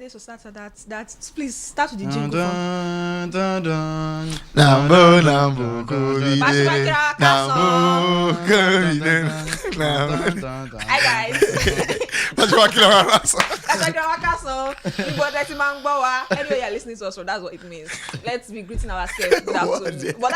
this will start that please start with the jingle. Hi guys. Anyway, you're listening to us, so that's what it means. Let's be greeting ourselves. But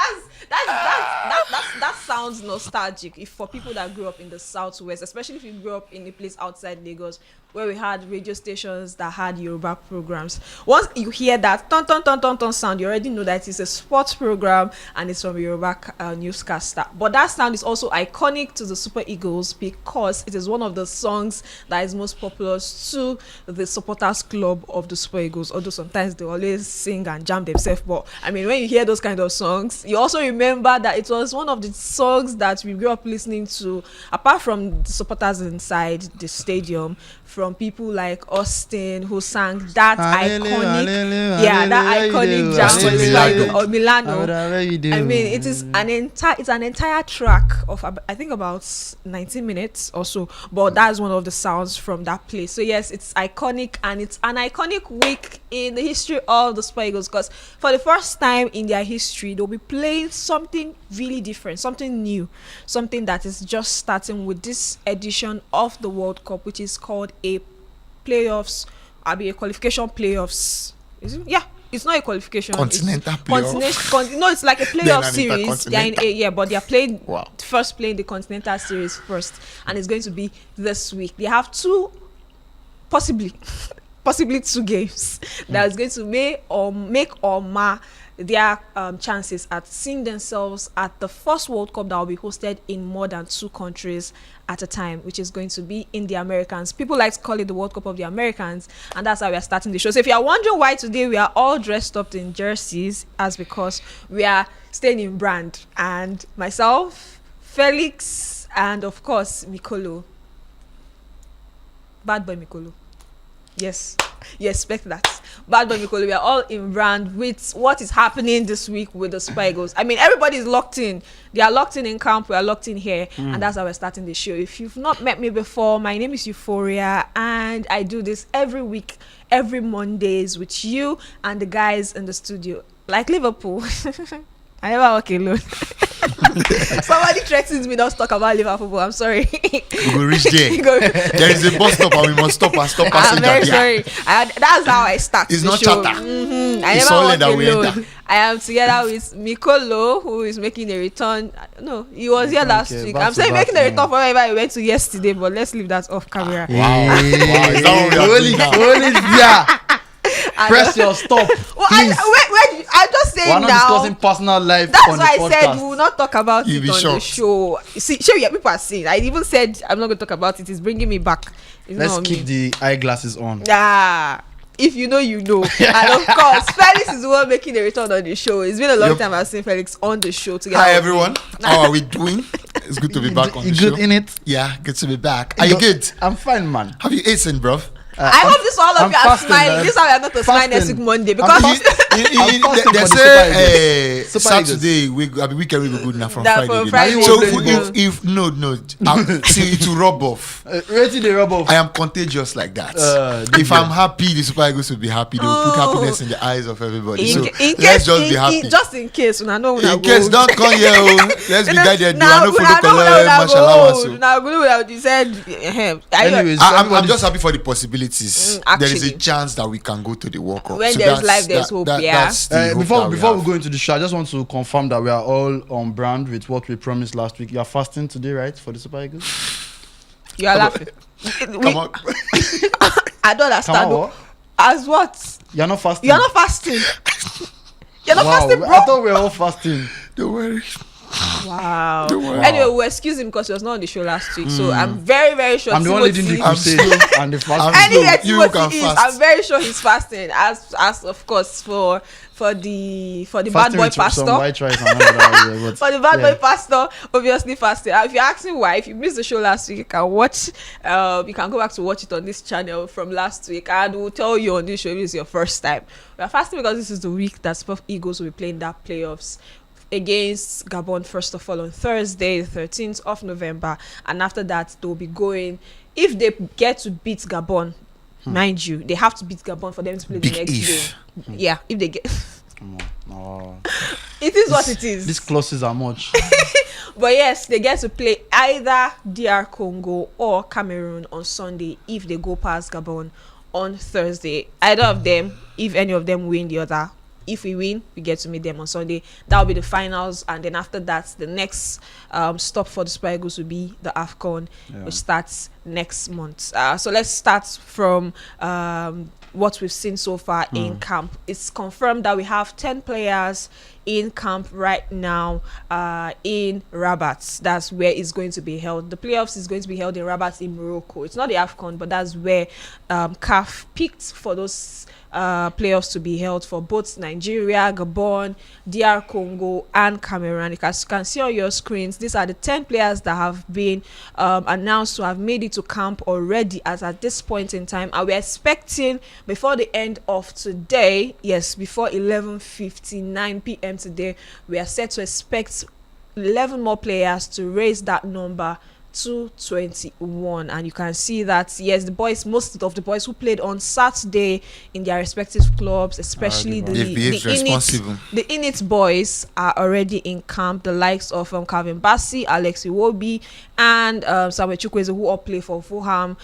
that sounds nostalgic. If for people that grew up in the Southwest, especially if you grew up in a place outside Lagos, where we had radio stations that had Yoruba programs. Once you hear that ton ton ton ton ton sound, you already know that it's a sports program and it's from Yoruba newscaster. But that sound is also iconic to the Super Eagles because it is one of the songs that is most popular to the supporters club of the Super Eagles. Although sometimes they always sing and jam themselves, but I mean, when you hear those kind of songs, you also remember that it was one of the songs that we grew up listening to, apart from the supporters inside the stadium, from people like Austin, who sang that iconic jam, or Milano. I mean, it's an entire track of I think about 19 minutes or so, but that's one of the sounds from that place. So yes, it's iconic, and it's an iconic week in the history of the Super Eagles, because for the first time in their history, they'll be playing something really different, something new, something that is just starting with this edition of the World Cup, which is called a playoffs. I'll be a qualification playoffs. Is it? Yeah, it's not a qualification. Continental playoff. No, it's like a playoff series. They're in but they are playing playing the Continental series first, and it's going to be this week. They have possibly two games that is going to make or mar their chances at seeing themselves at the first World Cup that will be hosted in more than 2 countries at a time, which is going to be in the Americans. People like to call it the World Cup of the Americans, and that's how we are starting the show. So if you are wondering why today we are all dressed up in jerseys, as because we are staying in brand, and myself, Felix, and of course Mikolo, bad boy Mikolo. Yes, you expect that. Bad boy Mikolo, we are all in brand with what is happening this week with the Super Eagles. I mean, everybody is locked in. They are locked in camp. We are locked in here, and that's how we're starting the show. If you've not met me before, my name is Euphoria, and I do this every week, every Mondays with you and the guys in the studio, like Liverpool. I never walk alone. Somebody threatens me not to talk about Liverpool, but I'm sorry. We will reach there. There is a bus stop and we must stop and stop passing. I'm very sorry. That's how I start. It's the not show. chatter. I never walk alone. I am together with Mikolo, who is making a return. No, he was here last week. I'm saying making a return for wherever he went to yesterday, but let's leave that off camera. Wow. Is that what we Press your stop. Well, I'm just saying now. We're not discussing personal life. That's on why the I podcast. said we will not talk about it on the show. See, people are saying. I even said I'm not going to talk about it. It's bringing me back. Let's keep the eyeglasses on. If you know, you know. And of course, Felix is the one making a return on the show. It's been a long time I've seen Felix on the show together. Hi everyone. How are we doing? It's good to be back on the show. You good in it? Yeah, good to be back. Are you good? I'm fine, man. Have you eaten, bro? I hope this all of you are smiling. This is how we are going to smile next week Monday, because they say Saturday weekend will be good now from Friday. So if no, see it will rub off. Ready to rub off. I am contagious like that. If I'm happy, the Super Eagles will be happy. They will put happiness in the eyes of everybody. So let's just be happy. Just in case, in case don't come here. Let's be guided. You are not for the color mashallah. Now, you said. Anyways, I'm just happy for the possibility. There is a chance that we can go to the World Cup. When there's life, there's hope. Before we go into the show, I just want to confirm that we are all on brand with what we promised last week. You are fasting today, right, for the Super Eagles? You are laughing. Come on. I don't understand. What? As what? You're not fasting. You're not fasting. You're not fasting, bro. I thought we were all fasting. Don't worry. Wow. Anyway, we'll excuse him because he was not on the show last week. So I'm very, very sure. I'm the one leading the crusade and the fasting. Anyway, Timothy is. I'm very sure he's fasting. As of course for the bad boy pastor. For the bad boy pastor, obviously fasting. If you're asking why, if you missed the show last week, you can watch. You can go back to watch it on this channel from last week, and we'll tell you on this show if it's your first time. We are fasting because this is the week that Super Eagles will be playing that playoffs against Gabon, first of all, on Thursday, the 13th of November. And after that, they'll be going, if they get to beat Gabon, Mind you, they have to beat Gabon for them to play Big the next if. game. Yeah, if they get. No. It is what it is. These clauses are much. But yes, they get to play either DR Congo or Cameroon on Sunday if they go past Gabon on Thursday. Either of them, if any of them win the other. If we win, we get to meet them on Sunday. That will be the finals, and then after that, the next stop for the Super Eagles will be the AFCON, which starts next month. So let's start from what we've seen so far in camp. It's confirmed that we have 10 players in camp right now in Rabat. That's where it's going to be held. The playoffs is going to be held in Rabat in Morocco. It's not the AFCON, but that's where CAF picked for those playoffs to be held for both Nigeria, Gabon, DR Congo, and Cameroon. As you can see on your screens, these are the 10 players that have been announced to have made it to camp already as at this point in time. And we're expecting before the end of today, yes, before 11:59 p.m. today, we are set to expect 11 more players to raise that number to 21. And you can see that yes, the boys, most of the boys who played on Saturday in their respective clubs, especially the Init boys, are already in camp. The likes of Calvin Bassey, Alex Iwobi, and Samuel Chukwueze, who all play for Fulham,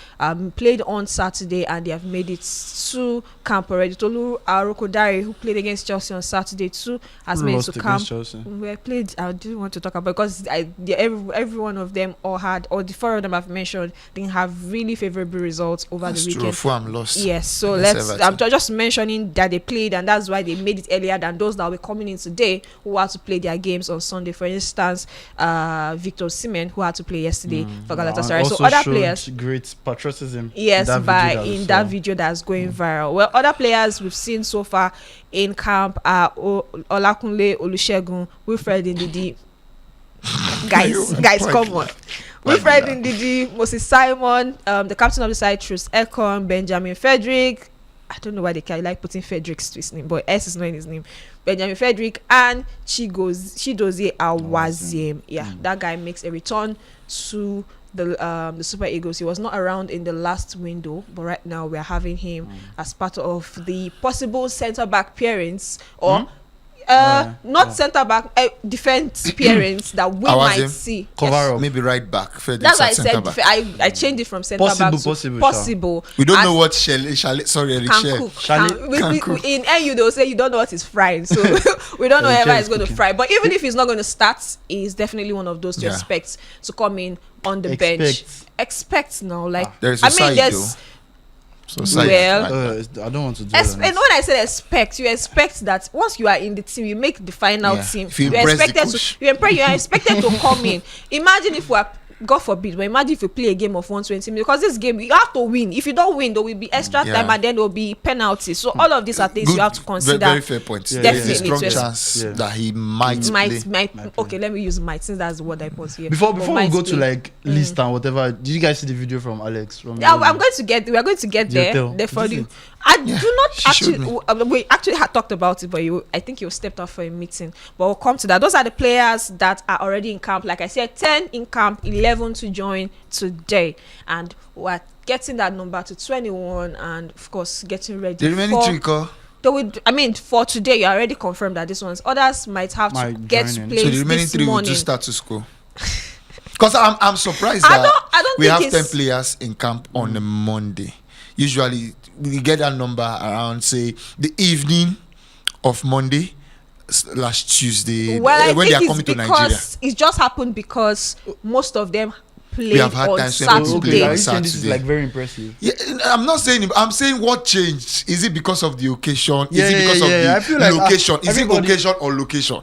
played on Saturday and they have made it to camp already. Tolu Arokodare, who played against Chelsea on Saturday too, has made it to camp. We played. I didn't want to talk about because every one of them all had, or the four of them I've mentioned, didn't have really favorable results over the weekend. Fulham lost. Yes, so I'm just mentioning that they played, and that's why they made it earlier than those that were coming in today who had to play their games on Sunday. For instance, Victor Osimhen, who had to play yesterday for Galatasaray. So other players, great patriotism. Yes, that video that's going viral. Well, other players we've seen so far in camp are Olakunle Olusegun, Wilfred Ndidi. guys, come on. Wilfred Ndidi, Moses Simon, the captain of the side, Truce Ekon, Benjamin Frederick. I don't know why they like putting Frederick's to his name, but S is not in his name. Benjamin Frederick and Chidozie Awaziem. Yeah, that guy makes a return to the Super Eagles. He was not around in the last window, but right now we are having him as part of the possible centre back pairings or centre back defense pairings that we might see. Yes. Maybe right back. That's why I said I changed it from centre back to possible. We don't know what Eric in NU they'll say you don't know what is frying, so we don't know ever it's going to fry. But even if he's not going to start, he's definitely one of those to expect to come in on the bench. Expect now, like there's I don't want to do that. And when I said expect, you expect that once you are in the team, you make the final team. You are expected to come in. Imagine if we are, God forbid, but imagine if you play a game of 120 minutes, because this game you have to win. If you don't win, there will be extra time and then there will be penalties. So all of these are things you have to consider. Very fair point. Definitely, strong chance that he might play. Okay, let me use might, since that's the word I put here. Before we go to like list and whatever, did you guys see the video from Alex? We are going to get there for you. I do not actually. We actually had talked about it, but I think you stepped off for a meeting. But we'll come to that. Those are the players that are already in camp. Like I said, 10 in camp, 11 to join today, and we're getting that number to 21, and of course, getting ready. The remaining three, for today, you already confirmed that this one's. Others might have to get to play. So the remaining three will just start to score. Because I'm surprised that we have 10 players in camp on a Monday. Usually we get that number around, say, the evening of Monday / Tuesday, when they are coming to Nigeria. It just happened because most of them played on Saturday. This is like very impressive. Yeah, I'm saying what changed. Is it because of the occasion? Is it because of the location? Is it occasion or location?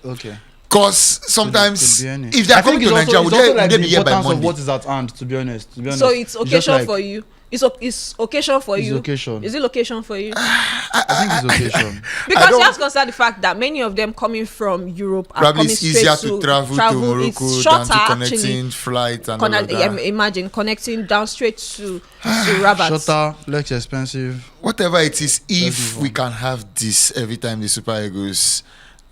Okay. Because sometimes if they are coming to Nigeria, would they be here by Monday? Of what is at hand, to be honest. So it's occasion for you. It's occasion for you. Occasion. Is it location for you? I think it's occasion. Because you have to consider the fact that many of them coming from Europe are probably coming it's easier to travel to Morocco than to connecting flight and all of that. Imagine connecting down straight to Rabat. Shorter, less expensive. Whatever it is, if we can have this every time the Super Eagles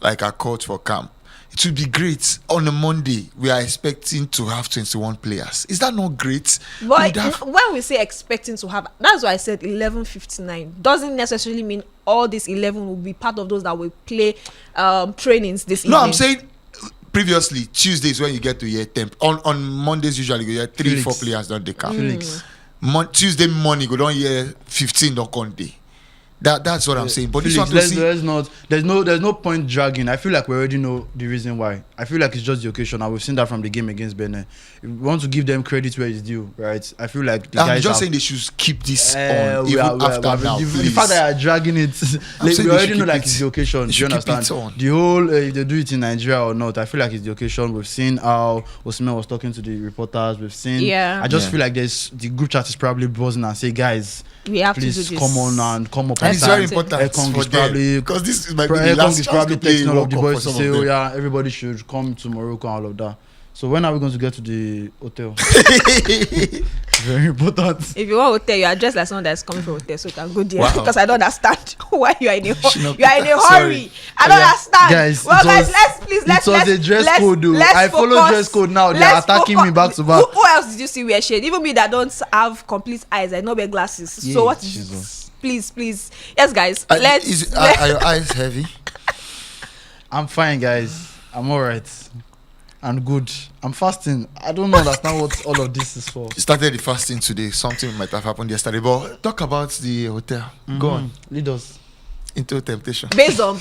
like are called for camp, it would be great. On a Monday, we are expecting to have 21 players. Is that not great? But when we say expecting to have, that's why I said 11:59. Doesn't necessarily mean all these 11 will be part of those that will play trainings this evening. No, I'm saying previously, Tuesdays when you get to year 10. On Mondays, usually you get 3-4 players don't they come. Tuesday morning, go down year 15 don't come day. That's what I'm saying. But Felix, this one there's no point dragging. I feel like we already know the reason why. I feel like it's just the occasion, and we've seen that from the game against Benin. If we want to give them credit where it's due, right? I feel like the guys just saying they should keep this on even after now. The fact that they are dragging it, we already know like it's the occasion. Do you understand? The whole if they do it in Nigeria or not, I feel like it's the occasion. We've seen how Osimhen was talking to the reporters. We've seen. Yeah. I just feel like the group chat is probably buzzing and say, guys, we have please to do this. come on and come up. And it's very important for them because this might be the last chance probably to play texting all of the World Cup boys for to some say, of oh them. yeah, everybody should come to Morocco and all of that. So when are we going to get to the hotel? Very important. If you want hotel, you are dressed like someone that's coming from hotel, so you can go there. Because I don't understand why you are in a hurry. I don't understand. Guys, well, guys, let's it was a dress code though. I follow dress code now. They are attacking me back to back. Who else did you see wear shade? Even me that don't have complete eyes, I know wear glasses. So what is Please. Yes, guys. Are your eyes heavy? I'm fine, guys. I'm alright. I'm good. I'm fasting. I don't understand what all of this is for. You started the fasting today. Something might have happened yesterday. But talk about the hotel. Go on. Lead us into temptation. Based on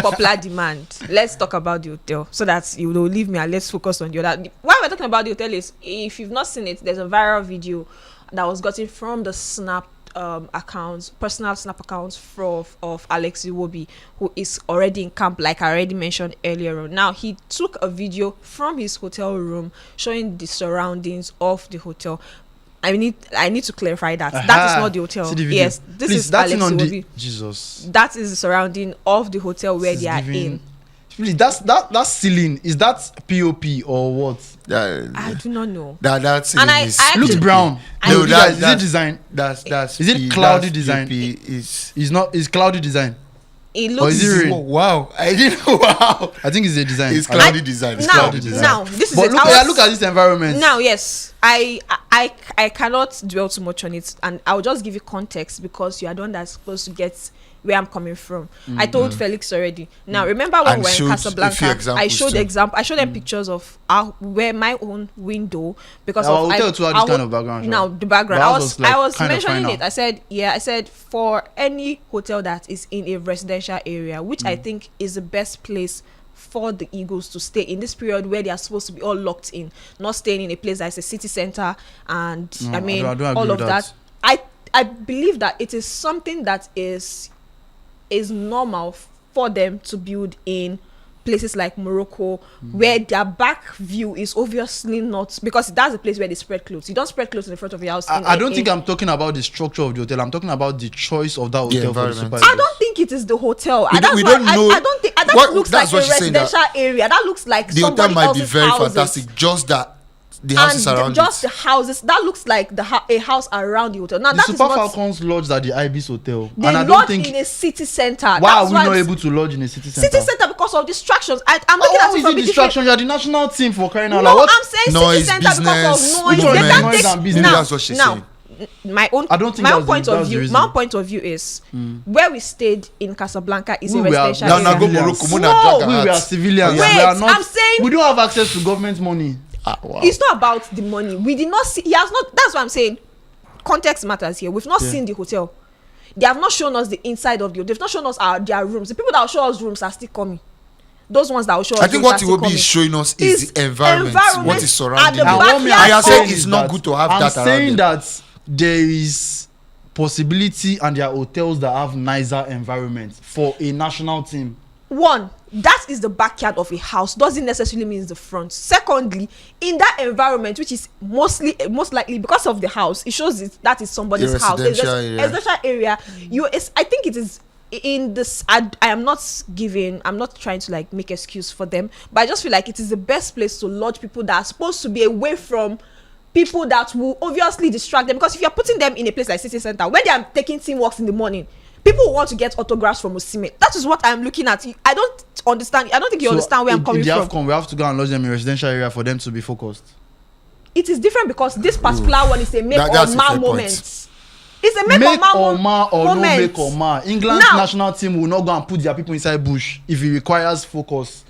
popular demand, let's talk about the hotel so that you will leave me and let's focus on the other. Why we're talking about the hotel is, if you've not seen it, there's a viral video that was gotten from the personal snap accounts of Alex Iwobi, who is already in camp, like I already mentioned earlier on. Now, he took a video from his hotel room showing the surroundings of the hotel. I need to clarify that. That is not the hotel. Yes, this is Alex Iwobi. Jesus. That is the surrounding of the hotel where they are in. Really, that ceiling, is that POP or what? I do not know. That ceiling looks brown. No, is it design? That's is it cloudy design? It's cloudy design. It looks. Wow! I didn't know. Wow! I think it's a design. It's cloudy design. Now, this is. But look at this environment. Now, yes, I cannot dwell too much on it, and I'll just give you context because you are the one that's supposed to get where I'm coming from. I told Felix already. Now, remember when we were in Casablanca, I showed them pictures of where my own window, because of kind of background. Now the background. I was mentioning it. I said for any hotel that is in a residential area, which I think is the best place for the Eagles to stay in this period where they are supposed to be all locked in, not staying in a place that is a city center, and I don't all of that. I believe that it is something that is normal for them to build in places like Morocco, where their back view is obviously not, because that's a place where they spread clothes. You don't spread clothes in the front of your house. I don't think I'm talking about the structure of the hotel. I'm talking about the choice of that hotel for the Super Eagles. I don't think it is the hotel. We don't know. I don't think that looks like a residential area. That looks like the hotel might be very fantastic. Just that the houses around just the houses, that looks like a house around the hotel. Now, the Super Falcons lodged at the Ibis Hotel, and I don't think in a city center. Why are we not able to lodge in a city center? City center because of distractions. I'm looking at it from a distraction. You are the national team for crying out loud. loud. I'm saying city center because of noise. Noise and business. That's what she's saying. My own point of view is where we stayed in Casablanca is a residential area. We are civilians. I'm saying we don't have access to government money. Wow. It's not about the money. We did not see. He has not. That's what I'm saying. Context matters here. We've not seen the hotel. They have not shown us the inside of the hotel. They've not shown us their rooms. The people that will show us rooms are still coming. Those ones that will show us. I think what Iwobi is showing us is the environment. What is surrounding you. I am saying it's not good to have that around. I'm saying that there is possibility, and there are hotels that have nicer environments for a national team. One, that is the backyard of a house, doesn't necessarily mean the front. Secondly, in that environment, which is most likely because of the house, it shows that is somebody's house. Residential area. I think it is in this. I'm not trying to like make excuse for them, but I just feel like it is the best place to lodge people that are supposed to be away from people that will obviously distract them. Because if you're putting them in a place like city center where they are taking team walks in the morning, people want to get autographs from Osimhen. That is what I'm looking at. I don't understand. I don't think you understand where I'm coming from. AFCON, we have to go and lodge them in residential area for them to be focused. It is different because this particular one is a make or ma moment. It's a make or ma or moment. No make or ma. England's national team will not go and put their people inside bush if it requires focus.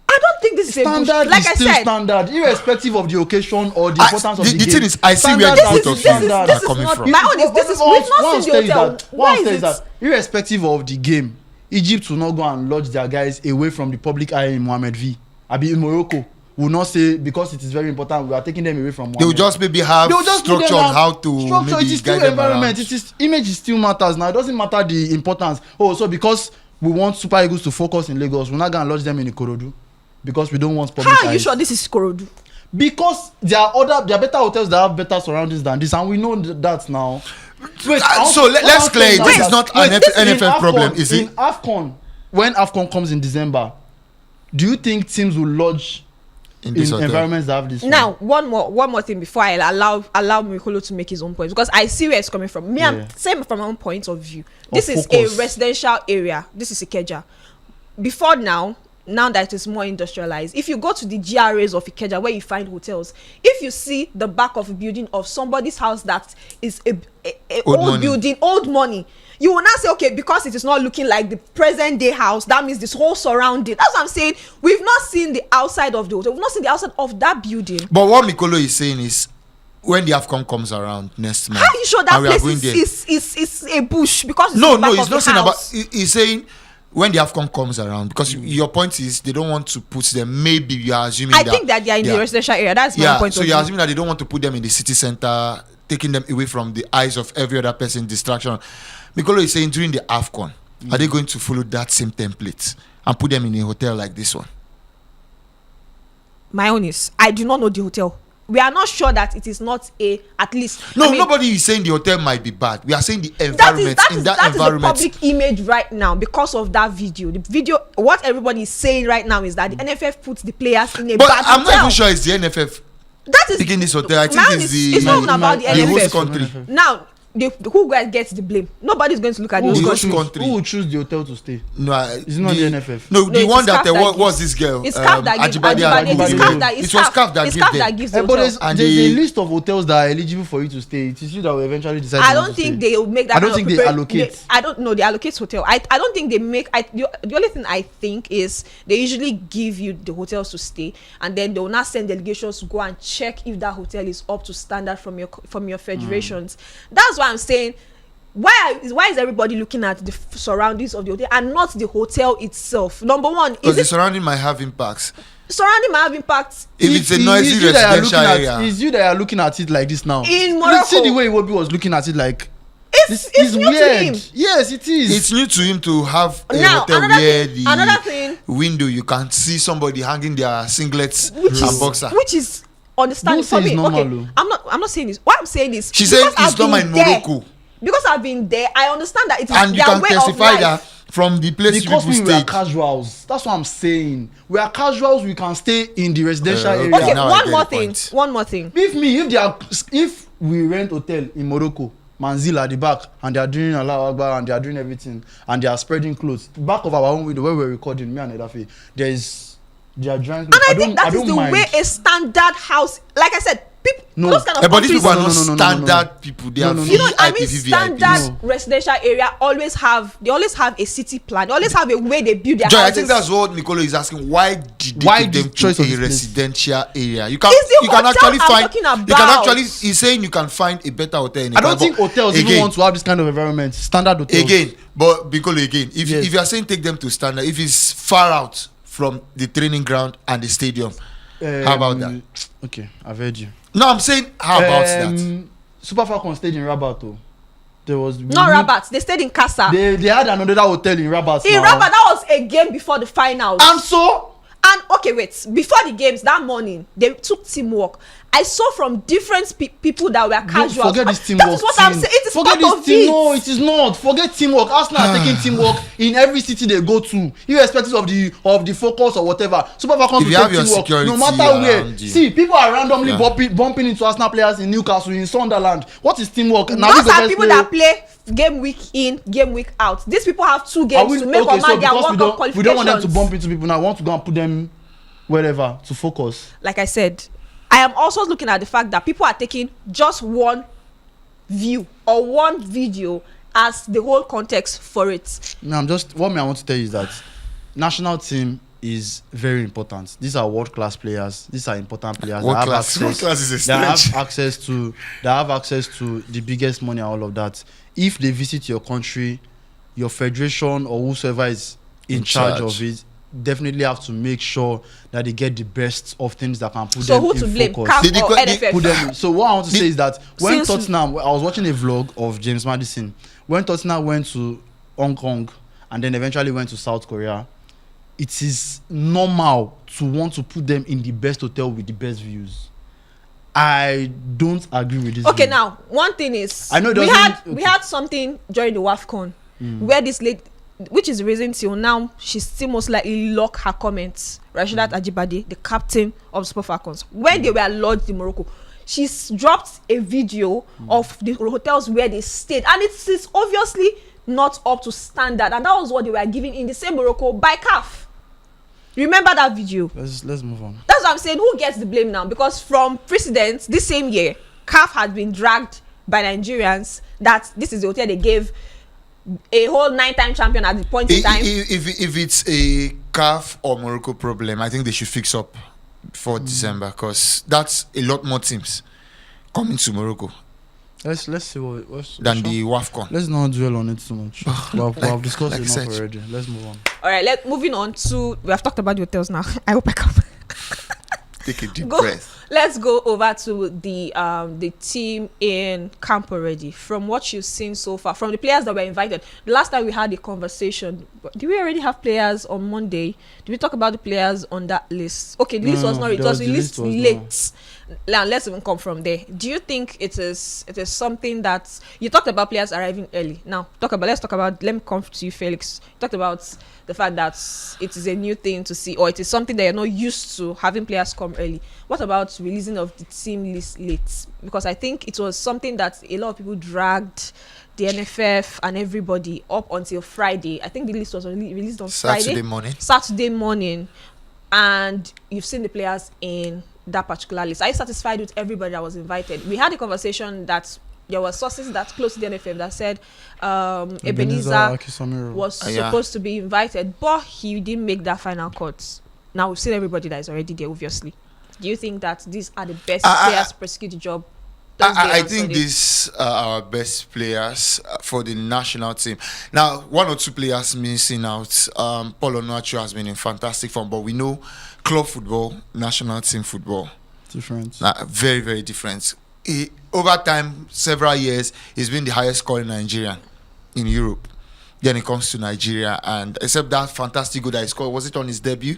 I don't think this is standard a bush. Like I said, standard, irrespective of the occasion or the importance of the game. The thing is, I see where the out of standard are coming from. My own is this is we've not seen the hotel. Why is it? Irrespective of the game, Egypt will not go and lodge their guys away from the public eye in Mohammed V. Abi in Morocco. Will not say because it is very important we are taking them away from one. They will just maybe have structure on how to maybe it is still environment. It is image still matters now. It doesn't matter the importance. So because we want Super Eagles to focus in Lagos, we're not gonna lodge them in Ikorodu because we don't want public. How are you sure this is Ikorodu? Because there are better hotels that have better surroundings than this, and we know that now. Wait, so let's clear it. This is not an NFL problem, is it? In AFCON, when AFCON comes in December, do you think teams will lodge in environments that have this? Now, one more thing before I allow Mikolo to make his own point, because I see where it's coming from. I'm saying from my own point of view. This is a residential area. This is Ikeja. Before now that it is more industrialized, if you go to the GRAs of Ikeja where you find hotels, if you see the back of a building of somebody's house that is a old building, old money, you will not say, okay, because it is not looking like the present day house, that means this whole surrounding. That's what I'm saying. We've not seen the outside of the hotel. We've not seen the outside of that building. But what Mikolo is saying is, when the AFCON comes around next month, how are you sure that place is a bush? Because no, he's not saying about. He's saying when the AFCON comes around, because your point is they don't want to put them. Maybe you are assuming. I think that they are in the residential area. That's my point. So you're assuming that they don't want to put them in the city center, taking them away from the eyes of every other person. Distraction. Mikolo is saying during the AFCON, are they going to follow that same template and put them in a hotel like this one? My own is, I do not know the hotel. We are not sure that it is not at least. No, nobody is saying the hotel might be bad. We are saying the environment. That is the public image right now because of that video. The video, what everybody is saying right now is that the NFF puts the players in a bad hotel. But I'm not even sure it's the NFF. That is picking this hotel. I think it's not even about the NFF. host country. Now, who guys gets the blame? Nobody's going to look at the host country. Who will choose the hotel to stay? No, it's not the NFF. No, the one that was this girl. It's CAF that gives. It was CAF that gives the hotel. But there's a list of hotels that are eligible for you to stay. It is you that will eventually decide. I don't think they will make that. I don't think they allocate. I don't know. They allocate hotel. I don't think they make. The only thing I think is they usually give you the hotels to stay, and then they will not send delegations to go and check if that hotel is up to standard from your federations. That's why I'm saying. Why is everybody looking at the surroundings of the hotel and not the hotel itself? Number one, because the surrounding might have impacts. Surrounding might have impacts. If it's a noisy residential area, it's you that are looking at it like this now. In Morocco, see the way Iwobi was looking at it like. It's new weird. to him. Yes, it is. It's new to him to have a hotel where the window you can see somebody hanging their singlets and boxer, which is understandable for me. Okay, I'm not saying this. What I'm saying is, she said it's normal in Morocco. Because I've been there, I understand that it is and you can testify that from the place because people we are casuals. That's what I'm saying. We are casuals. We can stay in the residential area. Okay, one more thing. If we rent hotel in Morocco, Manzil at the back, and they are doing Allahu Akbar and they are doing everything, and they are spreading clothes. Back of our own window where we're recording, me and Edafe, they are drying clothes. And I think that is the way a standard house, like I said. Those kind of but these people are not standard people. They are standard residential area always have a city plan. They always have a way they build their houses. I think that's what Mikolo is asking. Why did they give them choice of a residential area? You can actually he's saying you can find a better hotel in I don't think hotels even want to have this kind of environment. Standard hotels. But Mikolo if you are saying take them to standard, if it's far out from the training ground and the stadium, how about that? Okay, I've heard you. No, I'm saying how about that? Super Falcons stayed in Rabat though. There was not Rabat. They stayed in Casa. They had another hotel in Rabat. In Rabat, that was a game before the finals. And so. And okay, wait. Before the games that morning, they took teamwork. I saw from different people that were casual. Forget this teamwork. That is what I'm saying. It is Forget part of this it. No, it is not. Forget teamwork. Arsenal are taking teamwork in every city they go to, irrespective of the focus or whatever. Super Falcons will take teamwork no matter where. See, people are randomly bumping into Arsenal players in Newcastle, in Sunderland. What is teamwork? Those are people that play game week in, game week out. These people have 2 games to make or match their World Cup qualifications. We don't want them to bump into people now. We want to go and put them wherever to focus. Like I said, I am also looking at the fact that people are taking just one view or one video as the whole context for it. No, I want to tell you is that national team is very important. These are world-class players. These are important players. World class is a stretch. They have access to the biggest money and all of that. If they visit your country, your federation or whosoever is in charge of it definitely have to make sure that they get the best of things that can put them in focus. So who to blame? CAF or NFF? So what I want to say is that when Tottenham, I was watching a vlog of James Maddison, when Tottenham went to Hong Kong and then eventually went to South Korea, it is normal to want to put them in the best hotel with the best views. I don't agree with this. Okay, now one thing is, I know we had something during the WAFCON where this lady, which is the reason till now she's still most likely lock her comments. Rashidat Ajibade, the captain of Super Falcons, when they were lodged in Morocco, she's dropped a video of the hotels where they stayed, and it is obviously not up to standard, and that was what they were giving in the same Morocco by CAF. Remember that video? Let's move on. That's what I'm saying. Who gets the blame now? Because from precedents, this same year, CAF had been dragged by Nigerians that this is the hotel they gave a whole 9-time champion at the point in time. If it's a CAF or Morocco problem, I think they should fix up for December, because that's a lot more teams coming to Morocco. Let's see what's than the WAFCON. Let's not dwell on it too much. we have discussed enough already. Let's move on. All right, moving on to, we have talked about the hotels now. I hope I come. Take a deep breath. Let's go over to the team in camp already. From what you've seen so far, from the players that were invited. The last time we had a conversation, did we already have players on Monday? Did we talk about the players on that list? Okay, the list was not. It was released late. Now let's even come from there. Do you think it is something that you talked about players arriving early? Now let me come to you, Felix. You talked about the fact that it is a new thing to see, or it is something that you're not used to, having players come early. What about releasing of the team list late? Because I think it was something that a lot of people dragged the NFF and everybody up until Friday. I think the list was released on Saturday morning, and you've seen the players in that particular list. Are you satisfied with everybody that was invited? We had a conversation that there were sources that close to the NFF that said Ebenezer was supposed to be invited, but he didn't make that final cut. Now we've seen everybody that is already there, obviously. Do you think that these are the best players to prosecute the job? I think these are our best players for the national team. Now, 1 or 2 players missing out. Paul Onuachu has been in fantastic form, but we know club football, national team football, different. Very, very different. Over time, several years, he's been the highest scoring Nigerian in Europe. Then it comes to Nigeria, and except that fantastic goal that he scored, was it on his debut?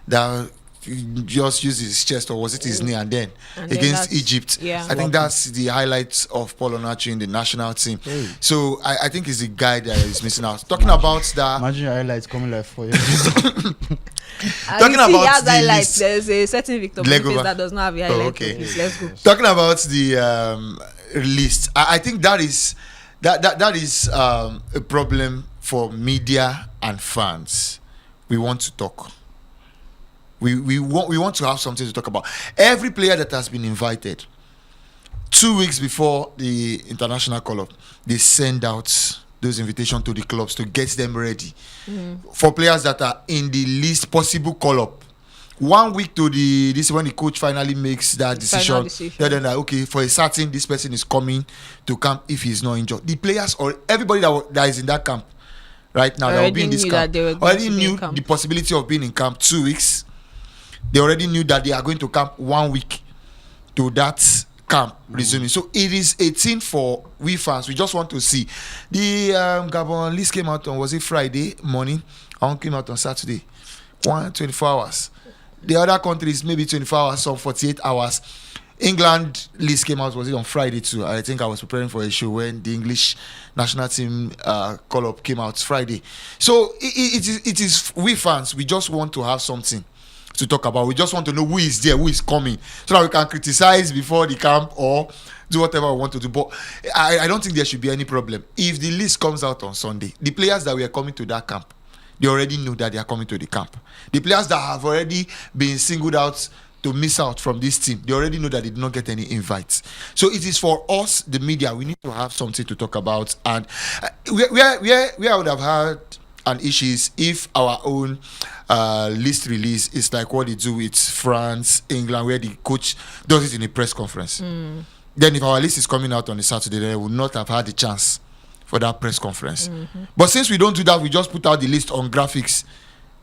That he just used his chest, or was it his knee, and then against Egypt? Yeah. I think that's the highlights of Paul Onuachu in the national team. So I think it's the guy that is missing out. Talking about that, imagine your highlights coming like 4 years. Talking about the highlights, there's a certain Victor Boniface that does not have the highlights. Okay. Let's go. Talking about the list, I think that is a problem for media and fans. We want to talk. We want to have something to talk about. Every player that has been invited, 2 weeks before the international call-up, they send out those invitations to the clubs to get them ready. For players that are in the least possible call-up, 1 week to this is when the coach finally makes that decision. Then like, okay, for a certain, this person is coming to camp if he's not injured. The players or everybody that is in that camp right now, that will be in this camp, already knew the possibility of being in camp 2 weeks. They already knew that they are going to camp 1 week to that camp resuming. So it is a thing for we fans. We just want to see. The Gabon list came out on, was it Friday morning? One came out on Saturday. 24 hours. the other countries maybe 24 hours, some 48 hours. England list came out, was it on Friday too? I think I was preparing for a show when the English national team call-up came out Friday. So it is we fans, we just want to have something to talk about. We just want to know who is there, who is coming, so that we can criticize before the camp or do whatever we want to do. But I don't think there should be any problem. If the list comes out on Sunday, the players that were coming to that camp, they already know that they are coming to the camp. The players that have already been singled out to miss out from this team, they already know that they did not get any invites. So it is for us, the media, we need to have something to talk about. And where I would have had an issue is if our own list release is like what they do with France, England, where the coach does it in a press conference. Then if our list is coming out on a Saturday, then we would not have had a chance for that press conference. But since we don't do that, we just put out the list on graphics,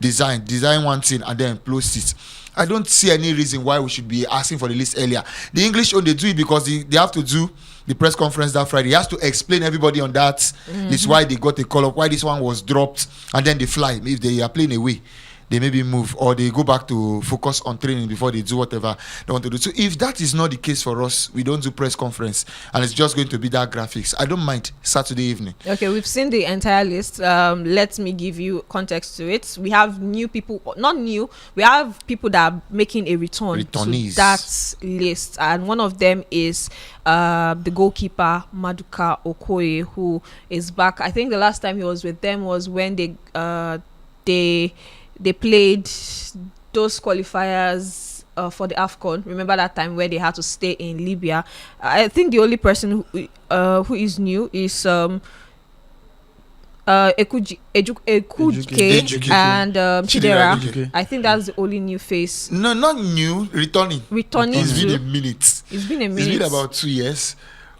design one thing and then post it. I don't see any reason why we should be asking for the list earlier. The English, they do it because they have to do the press conference that Friday. He has to explain everybody on that. It's why they got a call up, why this one was dropped, and then they fly. If they are playing away, they maybe move or they go back to focus on training before they do whatever they want to do. So if that is not the case for us, we don't do press conference and it's just going to be that graphics. I don't mind Saturday evening. Okay, we've seen the entire list. Let me give you context to it. We have new people, not new, we have people that are making a return to that list, and one of them is the goalkeeper Maduka Okoye, who is back. I think the last time he was with them was when they played those qualifiers for the AFCON. Remember that time where they had to stay in Libya? I think the only person who is new is Ekuke and Chidera. I think that's the only new face. No, not new. Returning. It's been a minute. It's been about 2 years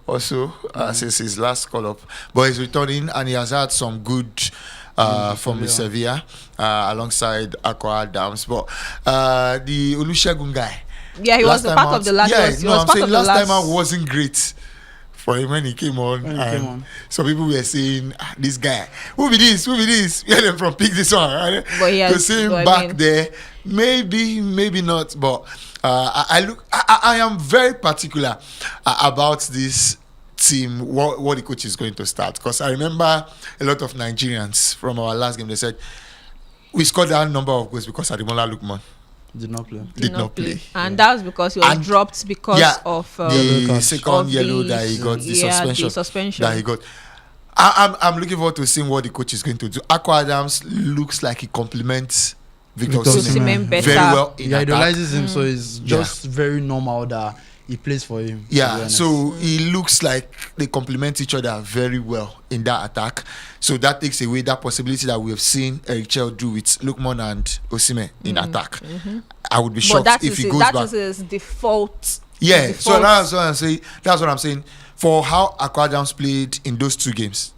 or so since his last call up. But he's returning and he has had some good from Sevilla alongside Aqua Adams. But the Olusegun guy, he was a part of the last. Last time out wasn't great for him when he came on. Some people were saying, this guy, who be this? Where them from? Pick this one. Right? To see him back there, maybe not. But I am very particular about this team, what the coach is going to start, because I remember a lot of Nigerians from our last game, they said we scored that number of goals because Ademola Lookman did not play. And that was because he was dropped because of the second yellow that he got, the suspension that he got. I'm looking forward to seeing what the coach is going to do. Aqua Adams looks like he complements Victor Osimhen very well. He idolizes him, so it's just very normal that he plays for him. So he looks like they complement each other very well in that attack. So that takes away that possibility that we have seen Eric Chell do with Lookman and Osimhen in attack. I would be shocked if he goes back. That is his default. So that's what I'm saying. For how Aqua Adams played in those 2 games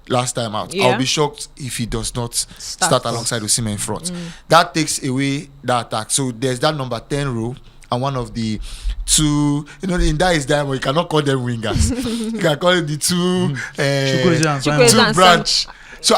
last time out, I'll be shocked if he does not start alongside Osimhen in front. That takes away that attack. So there's that number 10 role. And one of the 2, in that is diamond, you cannot call them wingers. You can call it the 2 two branch. So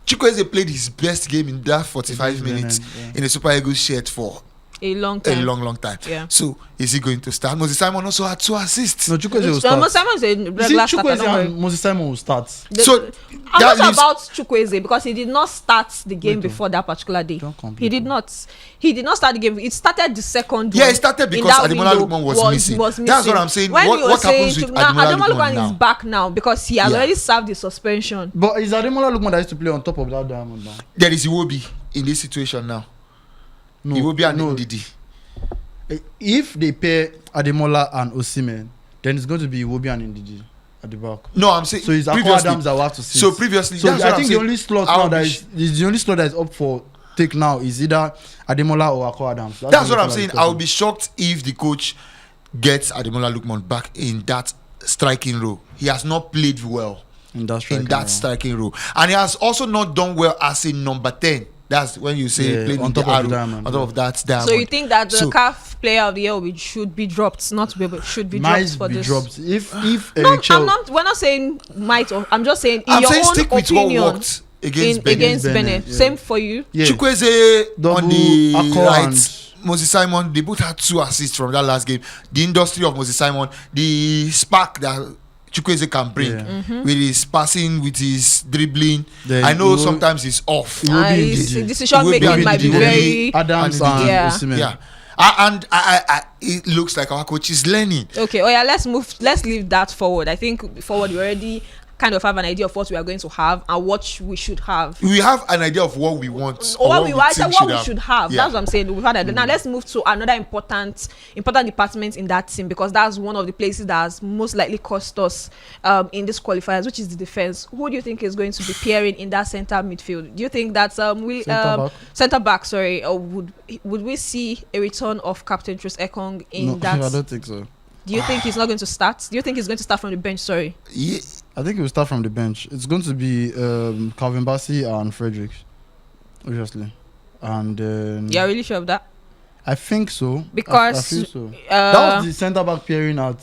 Chukwueze played his best game in that 45 minutes in the Super Eagles shirt for a long time. So is he going to start? Moses Simon also had 2 assists. No, Chukwueze will start. Moses Simon is a regular starter. Moses Simon will start. So I'm not about Chukwueze because he did not start the game before that particular day. He did not start the game. It started the second one. It started because Ademola Lookman was missing. That's what I'm saying. What happens with Ademola Lookman now? Is back now because he has already served the suspension. But is Ademola Lookman that used to play on top of that diamond now? There is Iwobi in this situation now. Iwobi and Ndidi. If they pair Ademola and Osimhen, then it's going to be Iwobi and Ndidi at the back. No, I'm saying so it's Aqua Adams that will have to sit. So previously, I think the only slot now the only slot that is up for take now is either Ademola or Aqua Adams. That's what I'm saying. I would be shocked if the coach gets Ademola Lookman back in that striking role. He has not played well in that striking role, and he has also not done well as a number 10. That's when you say playing on top of that diamond. So you think that the CAF Player of the Year should be dropped, not to be able, should be dropped for this? Dropped. If we're not saying might. I'm just saying in your own opinion. What worked against Benin. Same for you. Chukwueze on the right, Moses Simon, they both had 2 assists from that last game. The industry of Moses Simon, the spark that Chukwueze can bring with his passing, with his dribbling. I know sometimes it's off. His decision making might be very Adams and Osimhen. Yeah. And it looks like our coach is learning. Okay, let's leave that forward. I think forward we already kind of have an idea of what we are going to have and what we should have. We have an idea of what we want or what we should have. Yeah. That's what I'm saying. We've had now let's move to another important department in that team, because that's one of the places that has most likely cost us in this qualifiers, which is the defense. Who do you think is going to be pairing in that center midfield? Do you think that's centre back, or would we see a return of Captain Truss Ekong in that? I don't think so. Do you think he's not going to start? Do you think he's going to start from the bench? Sorry. Yeah. I think he will start from the bench. It's going to be Calvin Bassey and Fredericks, obviously. And you're really sure of that? I think so. Because I feel so. That was the centre back pairing at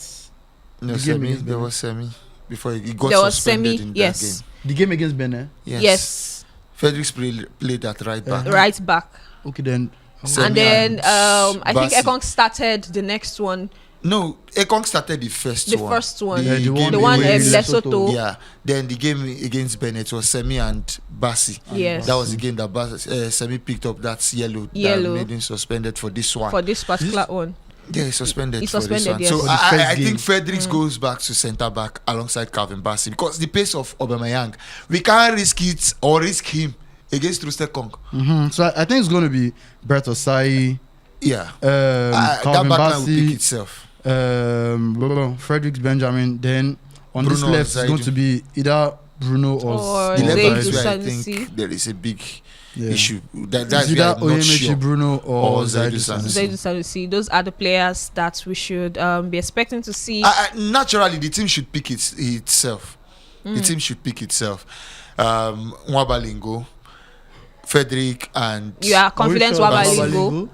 there was Semi before he got suspended in that game. The game against Benin? Yes. Fredericks played at right back. Right back. Okay, then. And then I think Ekong started the next one. No, Ekong started the first one. The first one. The one Lesotho. Yeah. Then the game against Benin was Semi and Bassey. Yes. That was the game that Semi picked up that yellow that made him suspended for this one. For this particular one. Yeah, he's suspended for this one. Yes. So I think Fredericks goes back to centre back alongside Calvin Bassey, because the pace of Aubameyang, we can't risk it or risk him against Truss Ekong. So I think it's going to be Brett Osai. Yeah. Calvin that backline will Bassey, pick itself. Fredericks Benjamin. Then on Bruno this left it's going to be either Bruno or the left is Zaidu where I think there is a big issue. That's either where I'm not Oyemachi sure. Bruno or Zaidu Sanusi. Zaidu Sanusi. Those are the players that we should be expecting to see. Naturally, the team should pick itself. The team should pick itself. Nwabalingo, Frederick, and you are confident Nwabalingo?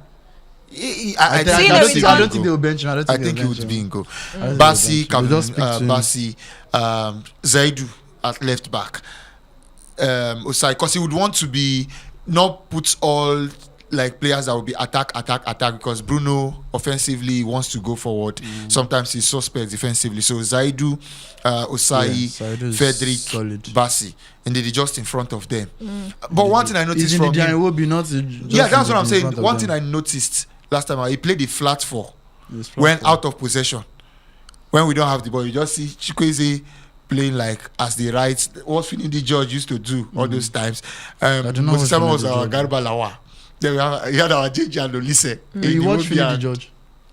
I don't think they will bench him. I think he would be in goal. Bassey, Zaidu at left back. Osai, because he would want to be not put all like players that will be attack, because Bruno offensively wants to go forward. Sometimes he's suspect defensively. So Zaidu, Osai, Frederick, Bassey, and they're just in front of them. But one thing I noticed from him, that's what I'm saying. One thing I noticed last time, he played the flat 4 when out of possession. When we don't have the ball, you just see Chukwueze playing like as the right. What Finidi George used to do all those times. Moses Simon was our Garba Lawa. Then we had our JJ and Olise. You watched Finidi George?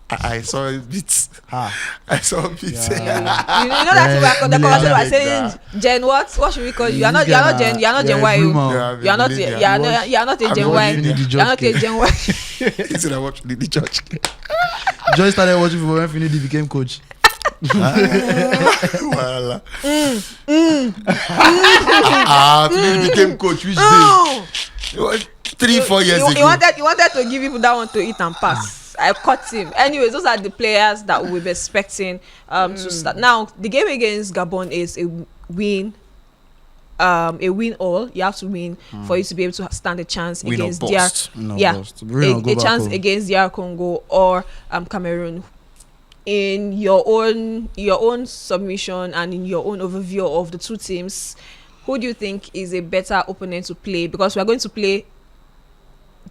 I saw a bit. I saw a bit. Yeah. You know that the conversation was saying, Gen what should we call you? You're not Gen Y. You're not a Gen Y. You're not a Gen Y. He said I watched Finidi George. Joy started watching football when Finidi became coach. Well, Finidi became coach which day? 3-4 years ago. He wanted to give people that one to eat and pass. I caught him. Anyways, those are the players that we'll be expecting to start. Now, the game against Gabon is a win. A win all. You have to win for you to be able to stand a chance against a chance against DR Congo or Cameroon. In your own submission and in your own overview of the two teams, who do you think is a better opponent to play? Because we are going to play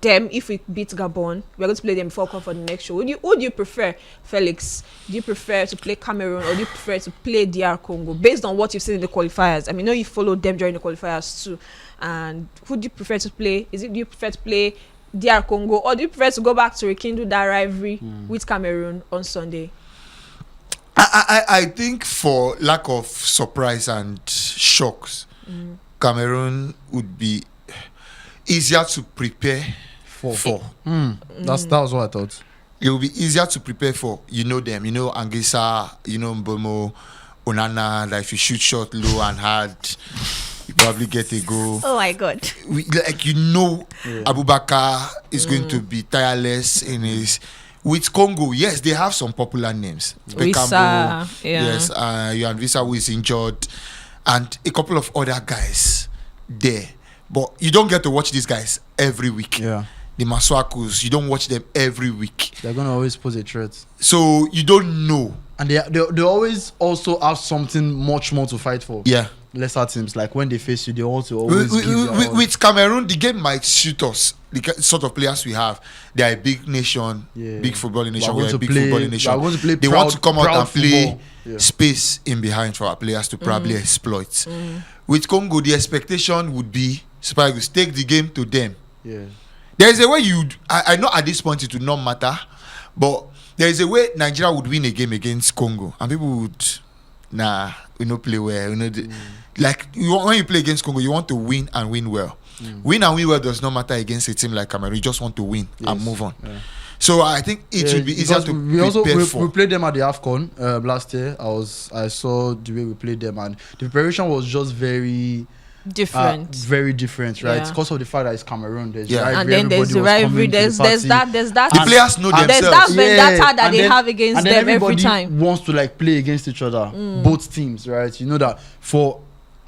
them. If we beat Gabon, we're going to play them before we come for the next show. Who do you prefer, Felix? Do you prefer to play Cameroon or do you prefer to play DR Congo? Based on what you've seen in the qualifiers, I mean, I know you followed them during the qualifiers too. And who do you prefer to play? Do you prefer to play DR Congo or do you prefer to go back to rekindle that rivalry with Cameroon on Sunday? I think for lack of surprise and shocks, Cameroon would be easier to prepare for. That was what I thought. It will be easier to prepare for. You know them. You know Angisa. You know Mbomo, Onana. That if you shoot short, low and hard, you probably get a goal. Oh my God! Abubakar is going to be tireless in his. With Congo, yes, they have some popular names. Visa, yes, Yohan Visa, who is injured, and a couple of other guys there. But you don't get to watch these guys every week. Yeah. the Maswakos, you don't watch them every week. They're gonna always pose a threat. So you don't know. And they always also have something much more to fight for. Yeah. Lesser teams, like when they face you, they also always with Cameroon, the game might suit us. The sort of players we have, they are a big nation, big footballing nation. We are a big footballing nation. They want to come out and play space in behind for our players to probably exploit. With Congo, the expectation would be Super Eagles take the game to them. Yeah. There is a way I know at this point it would not matter, but there is a way Nigeria would win a game against Congo, and people would, we don't play well. Like when you play against Congo, you want to win and win well. Win and win well does not matter against a team like Cameroon. You just want to win and move on. Yeah. So I think it should be easier to prepare for. We played them at the AFCON last year. I saw the way we played them, and the preparation was just very different, right? Because of the fact that it's Cameroon, there's rivalry, and then there's the rivalry. There's that. The players know themselves. There's that vendetta that they have against them every time. Wants to like play against each other, both teams, right? You know that for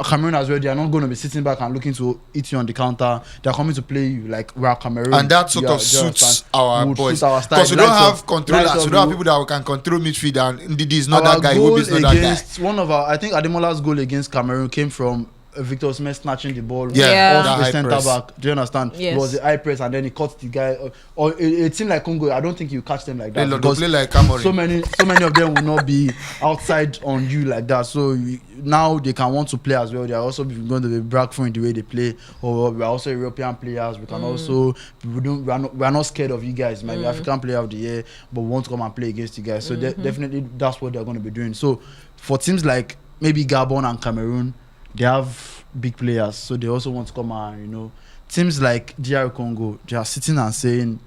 Cameroon as well, they are not going to be sitting back and looking to eat you on the counter. They are coming to play you like we are Cameroon, and that sort of suits our boys. Because we don't have controllers, we don't have people that can control midfield. And Ndidi is not that guy. Iwobi is not that guy. One of our, I think Ademola's goal against Cameroon came from Victor Osimhen snatching the ball off the centre back. Do you understand? Yes. It was the high press and then he caught the guy. Or it seemed like Congo. I don't think you catch them like that. They play like Cameroon. So many of them will not be outside on you like that. So now they can want to play as well. They are also going to be brag in the way they play. Or we are also European players. We can also we are not scared of you guys. Maybe African player of the year, but we want to come and play against you guys. So definitely that's what they're going to be doing. So for teams like maybe Gabon and Cameroon, they have big players, so they also want to come and, teams like DR Congo, they are sitting and saying,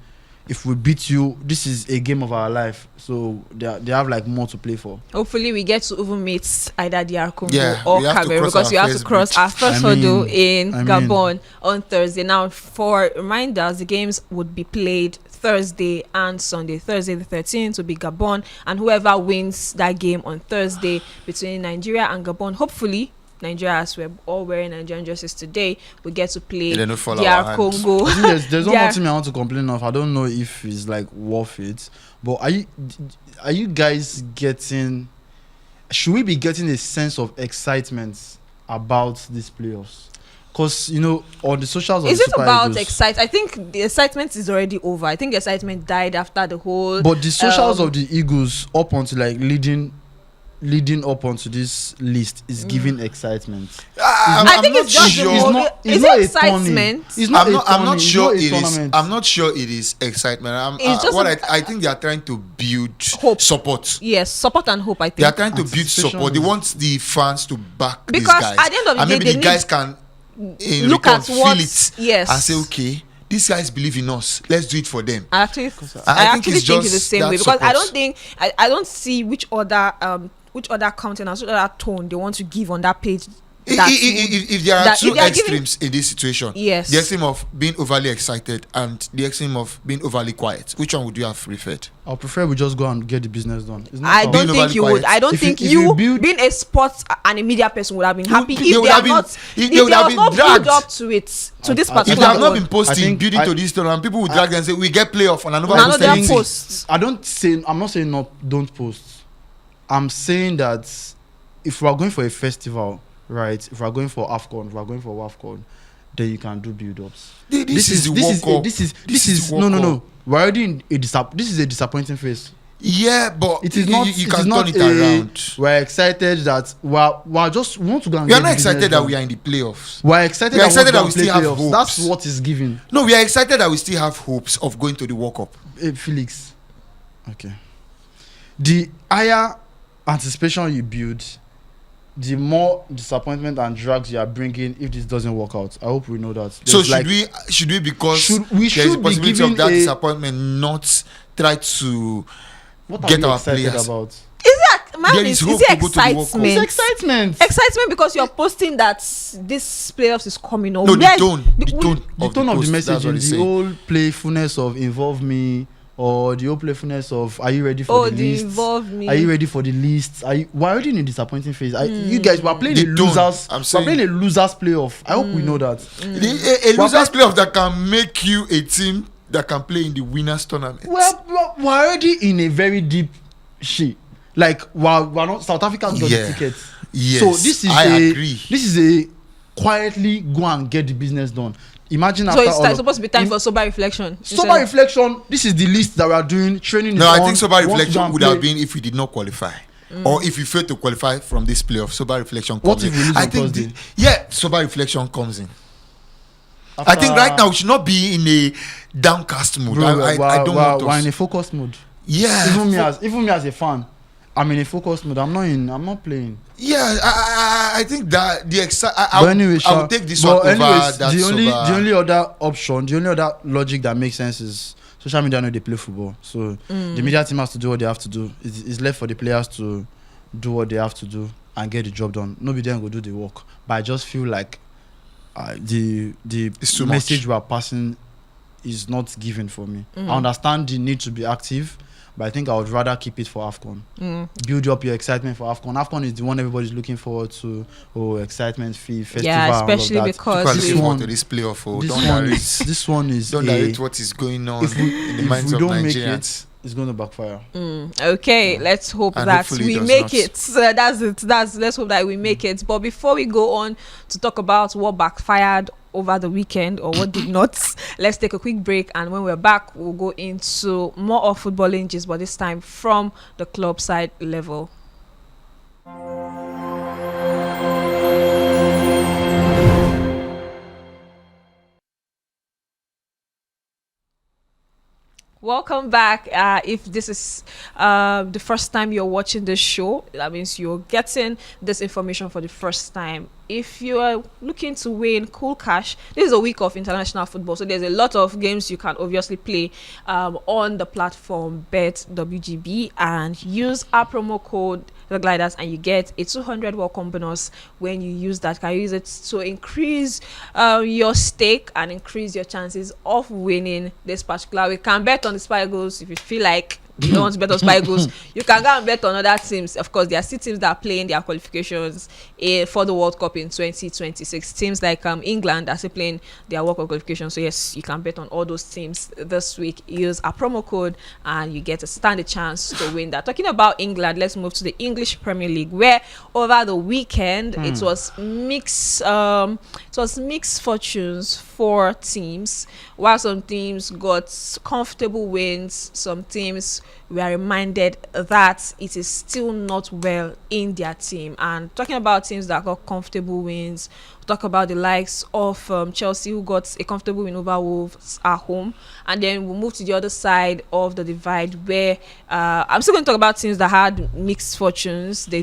if we beat you, this is a game of our life. So they have like more to play for. Hopefully we get to even meet either DR Congo or Cameroon, because we have to cross our first hurdle in Gabon on Thursday. Now, for reminders, the games would be played Thursday and Sunday. Thursday the 13th will be Gabon, and whoever wins that game on Thursday between Nigeria and Gabon, hopefully Nigeria, as we're all wearing Nigerian dresses today, we get to play DR Congo. There's one more thing I want to complain of. I don't know if it's like worth it, but are you guys getting? Should we be getting a sense of excitement about these playoffs? Because on the socials of is the it Super about Eagles, excitement? I think the excitement is already over. I think the excitement died after the whole. But the socials of the Eagles up onto like leading up onto this list is giving excitement. I think it's just sure. Is it excitement? I'm not sure it is. I'm not sure it is excitement. I think they are trying to build hope. Support. Yes, support and hope. I think they are trying to build support. They want the fans to back because these guys. At the end of the day, maybe the guys can look at what feel it and say, okay, these guys believe in us. Let's do it for them. I actually think it's the same way, because support. I don't see which other countenance, which other tone they want to give on that page. If there are two extremes in this situation, yes, the extreme of being overly excited and the extreme of being overly quiet, which one would you have preferred? I prefer we just go and get the business done. I don't think you would. I don't think you being a sports and a media person would have been happy if they have not built up to it, to this particular. If they have not been posting building to this and people would drag them and say we get playoff on another post. I'm not saying don't post. I'm saying that if we are going for a festival, right? If we are going for AFCON, if we are going for WAFCON, then you can do build-ups. This is no. We're already in this is a disappointing phase. Yeah, but it is not. You can turn it around. We're excited that we just want to go and. We are not excited that we are in the playoffs. We're excited that we still have hopes. That's what is given. No, we are excited that we still have hopes of going to the World Cup. Felix, okay. The higher anticipation you build, the more disappointment and drags you are bringing if this doesn't work out. I hope we know that. So should we because there is a possibility of that disappointment not try to get our players about? Is it excitement? It's excitement. Excitement because you're posting that this playoffs is coming on. No, the tone of the message, the whole playfulness of involve me. Or the whole playfulness of are you ready for the list? Involve me. Are you ready for the list? We're already in a disappointing phase. You guys were playing losers. We're playing a losers playoff. I hope we know that. A losers playoff that can make you a team that can play in the winners tournament. Well, we're already in a very deep shit. Like we're not, South Africa's got the tickets. Yes, so this is I agree. This is a quietly go and get the business done. Imagine so it's supposed to be time for sober reflection. Sober reflection. This is the list that we are doing. Training. No, I think sober reflection would have been if we did not qualify. Or if you fail to qualify from this playoff, sober reflection comes in. I think sober reflection comes in. I think right now we should not be in a downcast mood. I don't want us. We're in a focused mood. Yeah. Even me as a fan, I'm in a focused mood. I'm not playing. Yeah, I think that I'll take this one over that. The only other option, the only other logic that makes sense is social media know they play football. So the media team has to do what they have to do. It's left for the players to do what they have to do and get the job done. Nobody then go do the work. But I just feel like the message we are passing is not given for me. I understand the need to be active, but I think I would rather keep it for AFCON. Build up your excitement for AFCON. AFCON is the one everybody's looking forward to. Excitement fee, festival. Yeah, especially because looking forward to this playoff. This one is don't narrate what is going on in the minds of Nigerians. It's going to backfire. Okay, let's hope that we make it. Let's hope that we make it. But before we go on to talk about what backfired over the weekend or what did not, let's take a quick break, and when we're back we'll go into more of football injuries, but this time from the club side level. Welcome back. If this is the first time you're watching this show, that means you're getting this information for the first time. If you are looking to win cool cash, this is a week of international football, so there's a lot of games you can obviously play on the platform BetWGB, and use our promo code The Gliders and you get a 200 welcome bonus when you use that. Can you use it to increase your stake and increase your chances of winning this particular week? Can bet on the Spy Eagles if you feel like you don't want to bet on Spy Eagles. You can go and bet on other teams. Of course, there are still teams that are playing their qualifications for the World Cup in 2026. Teams like England are still playing their World Cup qualifications. So yes, you can bet on all those teams this week. Use our promo code and you get stand a chance to win that. Talking about England, let's move to the English Premier League, where over the weekend it was mixed fortunes for teams. While some teams got comfortable wins, some teams we are reminded that it is still not well in their team. And talking about teams that got comfortable wins, we'll talk about the likes of Chelsea, who got a comfortable win over Wolves at home. And then we'll move to the other side of the divide, where I'm still going to talk about teams that had mixed fortunes. They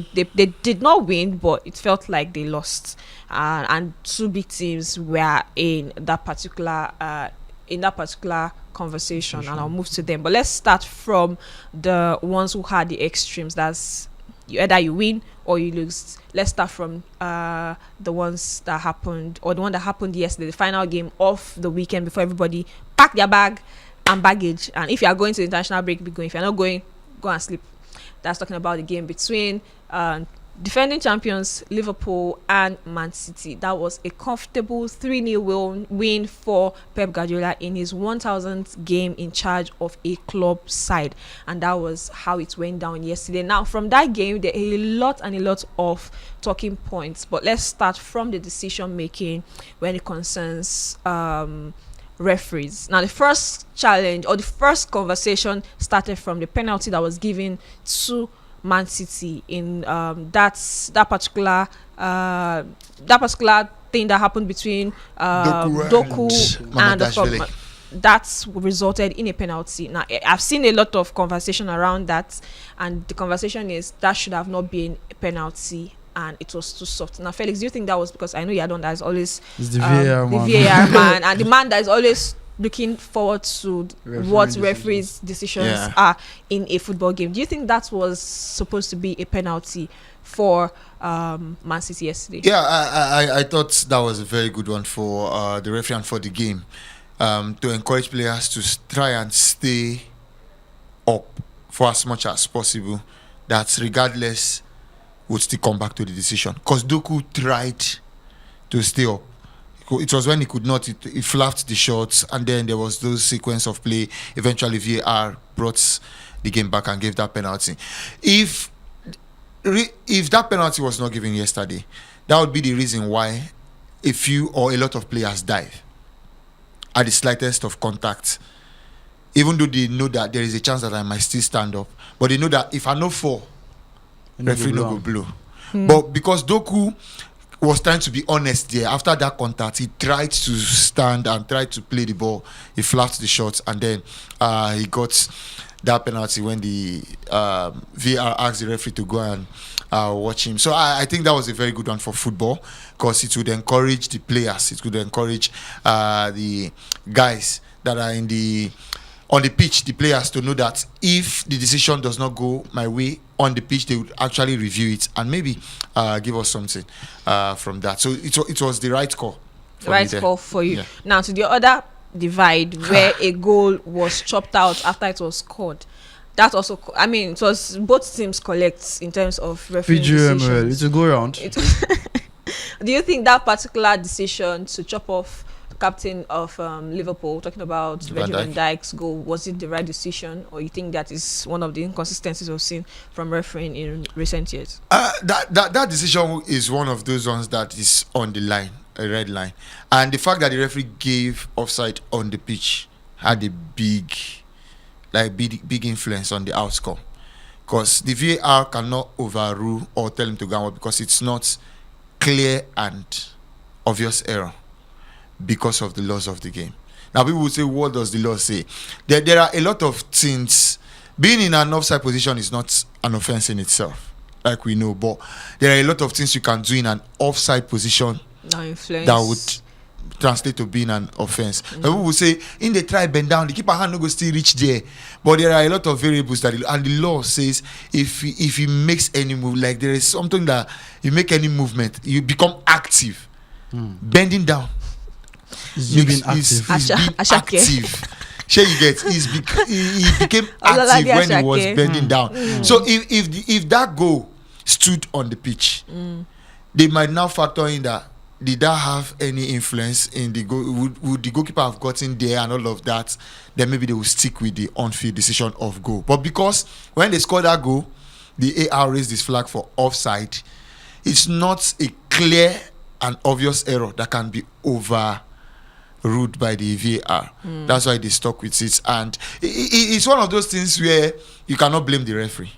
did not win, but it felt like they lost. And two big teams were in that particular conversation, and I'll move to them. But let's start from the ones who had the extremes. That's either you win or you lose. Let's start from the ones that happened, or the one that happened yesterday, the final game of the weekend, before everybody pack their bag and baggage. And if you are going to the international break, be going. If you're not going, go and sleep. That's talking about the game between defending champions Liverpool and Man City. That was a comfortable 3-0 win for Pep Guardiola in his 1000th game in charge of a club side, and that was how it went down yesterday. Now, from that game, there are a lot of talking points, but let's start from the decision making when it concerns referees. Now, the first challenge or the first conversation started from the penalty that was given to Man City in that particular thing that happened between Doku and that resulted in a penalty. Now, I've seen a lot of conversation around that, and the conversation is that should have not been a penalty and it was too soft. Now, Felix, do you think that was because I know you're the one that is always the VAR man and the man that is always looking forward to what referees' decisions are in a football game? Do you think that was supposed to be a penalty for Man City yesterday? Yeah, I thought that was a very good one for the referee and for the game, to encourage players to try and stay up for as much as possible, that regardless would still come back to the decision. Because Doku tried to stay up. It was when he could not. He flapped the shots, and then there was those sequence of play. Eventually, VAR brought the game back and gave that penalty. If that penalty was not given yesterday, that would be the reason why a few or a lot of players dive at the slightest of contact, even though they know that there is a chance that I might still stand up, but they know that if I no fall, referee no go blow. But because Doku was trying to be honest there, after that contact, he tried to stand and tried to play the ball. He flapped the shots, and then he got that penalty when the VAR asked the referee to go and watch him. So I think that was a very good one for football, because it would encourage the players, it would encourage the guys that are on the pitch, the players, to know that if the decision does not go my way on the pitch, they would actually review it and maybe give us something from that. So it was the right call. Right call for you. Yeah. Now to the other divide where a goal was chopped out after it was scored. That also, I mean, it was both teams collect in terms of refereeing decisions. It's a go around. Do you think that particular decision to chop off captain of Liverpool, talking about Virgil van Dijk's goal, was it the right decision, or you think that is one of the inconsistencies we've seen from refereeing in recent years? That decision is one of those ones that is on the line, a red line, and the fact that the referee gave offside on the pitch had a big influence on the outcome, because the VAR cannot overrule or tell him to go on because it's not clear and obvious error, because of the laws of the game. Now people will say, what does the law say? There are a lot of things. Being in an offside position is not an offense in itself, like we know, but there are a lot of things you can do in an offside position that would translate to being an offense. People will say, in the try bend down, the keeper hand no go still reach there, but there are a lot of variables and the law says if he makes any move, like there is something that you make any movement, you become active. Bending down, he's being active. Sure, you get. He became active when he was bending down. So if that goal stood on the pitch, they might now factor in that. Did that have any influence in the goal? Would the goalkeeper have gotten there and all of that? Then maybe they will stick with the on-field decision of goal. But because when they scored that goal, the AR raised this flag for offside, it's not a clear and obvious error that can be overruled by the VAR. That's why they stuck with it. And it's one of those things where you cannot blame the referee,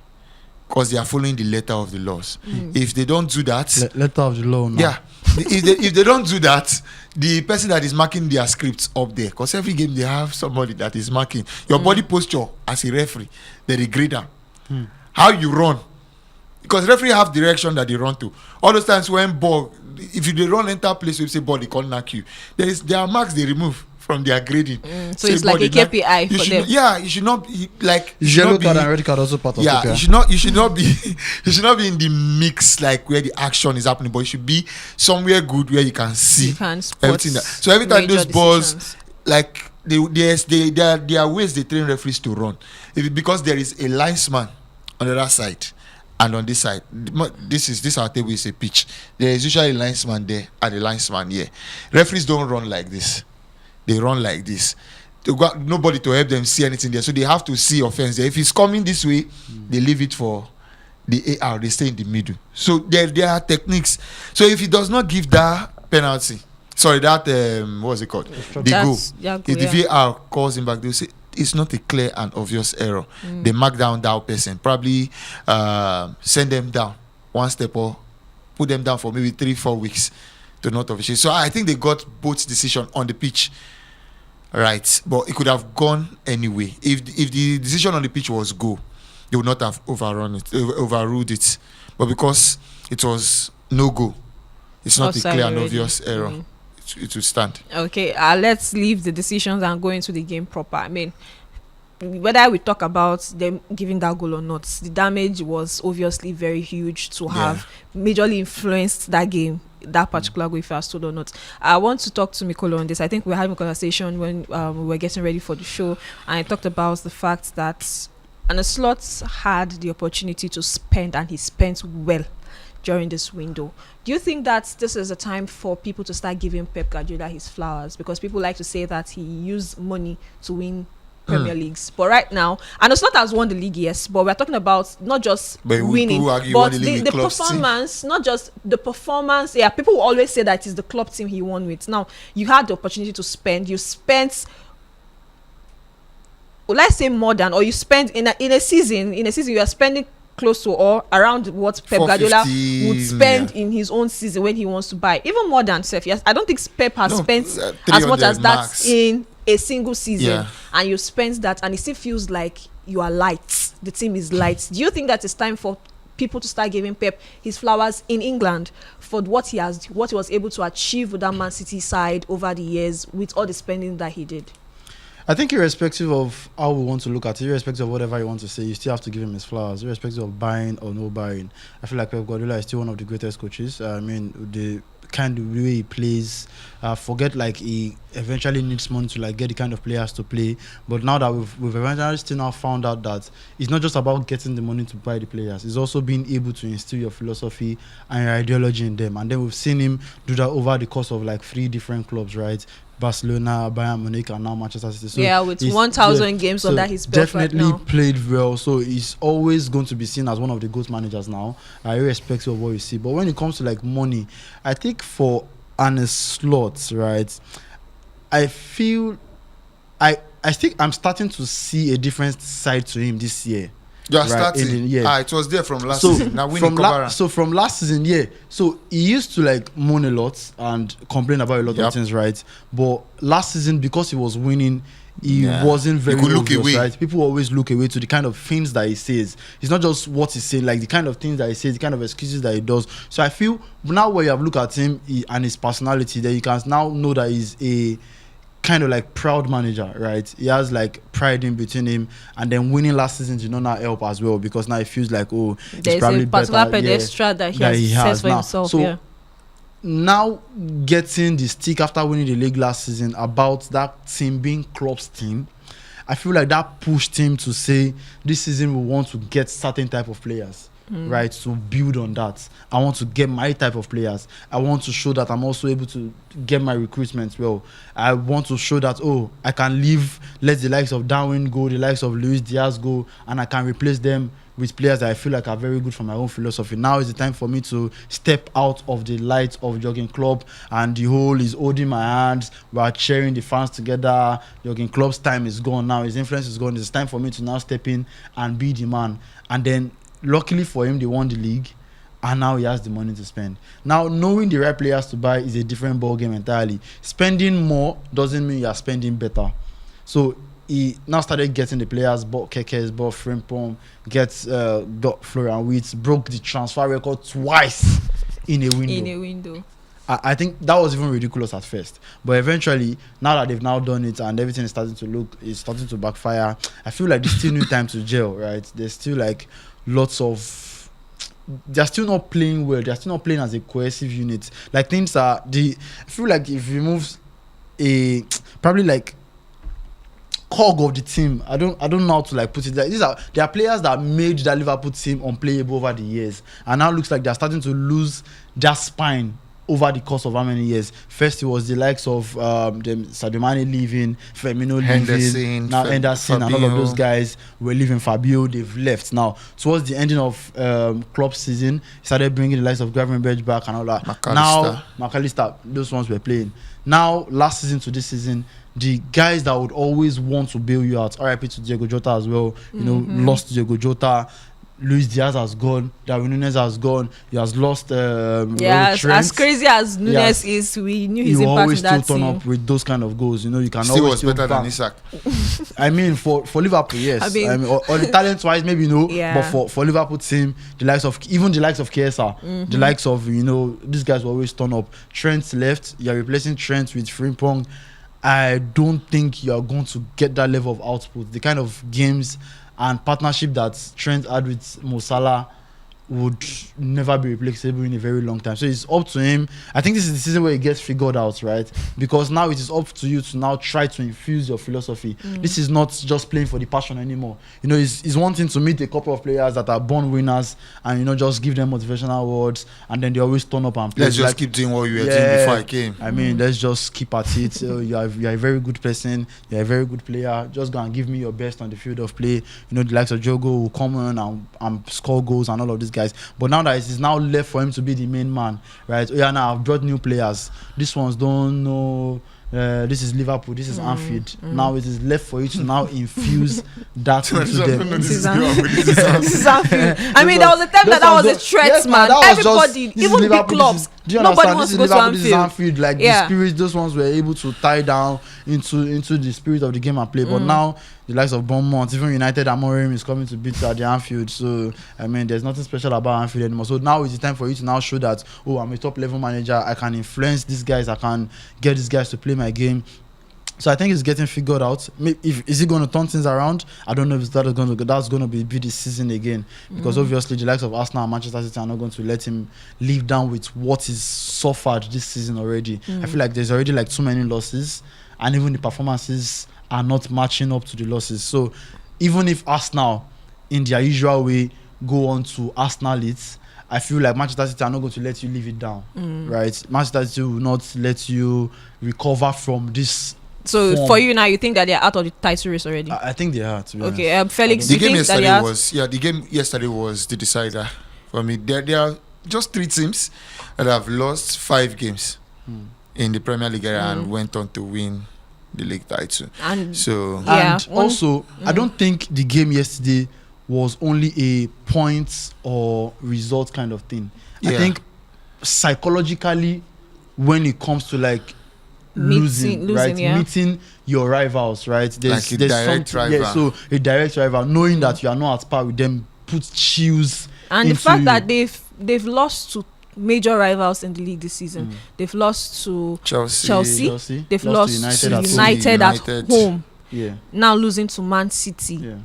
because they are following the letter of the laws. If they don't do that, letter of the law. No. Yeah. if they don't do that, the person that is marking their scripts up there, because every game they have somebody that is marking your body posture as a referee, the grader, how you run, because referee have direction that they run to. All those times when ball, if you they run enter place, we say ball they can't knock you. There are marks they remove from their grading. So it's like a KPI for them. Yeah, you should not be like yellow card and red card also part of it. Yeah, you should not be in the mix like where the action is happening, but you should be somewhere good where you can see everything. So every time those balls, like there are ways they train referees to run. Because there is a linesman on the other side. And on this side, this our table is a pitch. There is usually a linesman there and a linesman here. Referees don't run like this. They run like this. They got nobody to help them see anything there. So they have to see offense there. If it's coming this way, they leave it for the AR. They stay in the middle. So there are techniques. So if he does not give that penalty, what's it called? The goal. If the VAR calls him back, they'll say it's not a clear and obvious error. They mark down that person. Probably send them down one step or put them down for maybe 3-4 weeks to not officiate. So I think they got both decision on the pitch right, but it could have gone anyway. If the decision on the pitch was go, they would not have overruled it. But because it was no go, it's not a clear and obvious error. It will stand. Okay, let's leave the decisions and go into the game proper. I mean, whether we talk about them giving that goal or not, the damage was obviously very huge to have majorly influenced that game, that particular goal, if I stood or not. I want to talk to Mikolo on this. I think we were having a conversation when we were getting ready for the show, and I talked about the fact that Arne Slot had the opportunity to spend, and he spent well during this window. Do you think that this is a time for people to start giving Pep Guardiola his flowers? Because people like to say that he used money to win Premier Leagues. But right now, and it's not as won the league, yes, but we're talking about not just winning, but the performance, not just the performance. Yeah, people will always say that it's the club team he won with. Now, you had the opportunity to spend. You spent, well, let's say more than, or you spend in a season, you are spending close to or around what Pep Guardiola would spend in his own season when he wants to buy. Even more than Seth. Yes, I don't think Pep has spent as much as that in a single season, and you spend that, and it still feels like you are light. The team is light. Do you think that it's time for people to start giving Pep his flowers in England for what he was able to achieve with that Man City side over the years with all the spending that he did? I think irrespective of how we want to look at it, irrespective of whatever you want to say, you still have to give him his flowers, irrespective of buying or no buying. I feel like Pep Guardiola is still one of the greatest coaches. I mean, the kind of way he plays, forget like he eventually needs money to like get the kind of players to play, but now that we've eventually still now found out that it's not just about getting the money to buy the players, it's also being able to instill your philosophy and your ideology in them. And then we've seen him do that over the course of like 3 different clubs, right? Barcelona, Bayern Munich, and now Manchester City. So with 1,000 games under his belt right now. Definitely played well. So he's always going to be seen as one of the GOAT managers now, irrespective of what you see. But when it comes to like money, I think for Arne Slot, right, I think I'm starting to see a different side to him this year. You're starting. It was there from last season. Now from last season, so he used to like moan a lot and complain about a lot of things, right? But last season, because he was winning, he wasn't very obvious, right? People always look away to the kind of things that he says. It's not just what he says, like the kind of things that he says, the kind of excuses that he does. So I feel now when you have looked at him and his personality, then you can now know that he's a kind of like proud manager, right? He has like pride in between him, and then winning last season did not help as well, because now it feels like there's probably a particular pedestal that he has for himself. So now getting the stick after winning the league last season about that team being Klopp's team, I feel like that pushed him to say this season we want to get certain type of players. Right, to build on that. I want to get my type of players. I want to show that I'm also able to get my recruitment well. I want to show that I can let the likes of Darwin go, the likes of Luis Diaz go, and I can replace them with players that I feel like are very good for my own philosophy. Now is the time for me to step out of the light of Jurgen Klopp, and the whole is holding my hands, we are cheering the fans together. Jurgen Klopp's time is gone now, his influence is gone. It's time for me to now step in and be the man. And then luckily for him, they won the league, and now he has the money to spend. Now, knowing the right players to buy is a different ball game entirely. Spending more doesn't mean you are spending better. So he now started getting the players, bought Kekes, bought Frimpong, got Florian Wirtz, broke the transfer record twice in a window. I think that was even ridiculous at first, but eventually, now that they've now done it and everything is starting to backfire, I feel like there's still new time to gel, right? There's still like they're still not playing well. They're still not playing as a cohesive unit. Like I feel like if you remove probably like cog of the team, I don't know how to like put it. Like, there are players that made that Liverpool team unplayable over the years, and now it looks like they're starting to lose their spine over the course of how many years. First, it was the likes of Sadio Mane leaving, Firmino leaving, now Henderson, and all of those guys were leaving. Fabio, they've left. Now, towards the ending of Klopp's season, he started bringing the likes of Gravenberch back and all that. Now, McAllister, those ones were playing. Now, last season to this season, the guys that would always want to bail you out, RIP to Diego Jota as well, lost Diego Jota. Luis Diaz has gone, Darwin Núñez has gone, he has lost as crazy as Núñez is, we knew his impact in that team. You always still turn up with those kind of goals, you can still always was better than Isak. I mean, for Liverpool, yes. I mean, or the talent wise, maybe no, but for Liverpool team, the likes of Chiesa, the likes of, these guys will always turn up. Trent left, you're replacing Trent with Frimpong. I don't think you're going to get that level of output. The kind of games and partnership that Trent had with Mo Salah would never be replaceable in a very long time. So it's up to him. I think this is the season where it gets figured out, right? Because now it is up to you to now try to infuse your philosophy. This is not just playing for the passion anymore. You know, it's one thing to meet a couple of players that are born winners and, you know, just give them motivational words and then they always turn up and play. Let's just keep doing what you were doing before I came. I mean, let's just keep at it. You're a very good person. You're a very good player. Just go and give me your best on the field of play. You know, the likes of Jogo will come on and score goals and all of these guys. But now that it is now left for him to be the main man, right? Yeah, now I've brought new players. These ones don't know. This is Liverpool. This is Anfield. Now it is left for you to now infuse that into them. This is Anfield. I mean, there was a time that was a threat, man. Everybody, even big clubs, nobody wants to go to Anfield. This is Anfield. Like the spirit, those ones were able to tie down into the spirit of the game and play. But now the likes of Bournemouth, even United, Amorim is coming to beat at the Anfield. So I mean, there's nothing special about Anfield anymore. So now it's the time for you to now show that, oh, I'm a top level manager. I can influence these guys. I can get these guys to play my game. So I think it's getting figured out. Is he going to turn things around? I don't know if that's going to be this season again, because obviously the likes of Arsenal and Manchester City are not going to let him live down with what is suffered this season already. I feel like there's already like too many losses, and even the performances are not matching up to the losses. So even if Arsenal, in their usual way, go on to Arsenal it, I feel like Manchester City are not going to let you leave it down, right? Manchester City will not let you recover from this. So form. For you now, you think that they're out of the title race already? I think they are. To be honest. Felix, the game yesterday was the decider for me. There are just 3 teams that have lost 5 games in the Premier League and went on to win the league title. And also, I don't think the game yesterday was only a points or result kind of thing. I think psychologically, when it comes to like losing, right? Meeting your rivals, right? There's direct rival. Yeah, so a direct rival, knowing that you are not at par with them, puts chills. And the fact that they've lost to major rivals in the league this season. They've lost to Chelsea. They've lost to United at home. Yeah. Now losing to Man City. Yeah.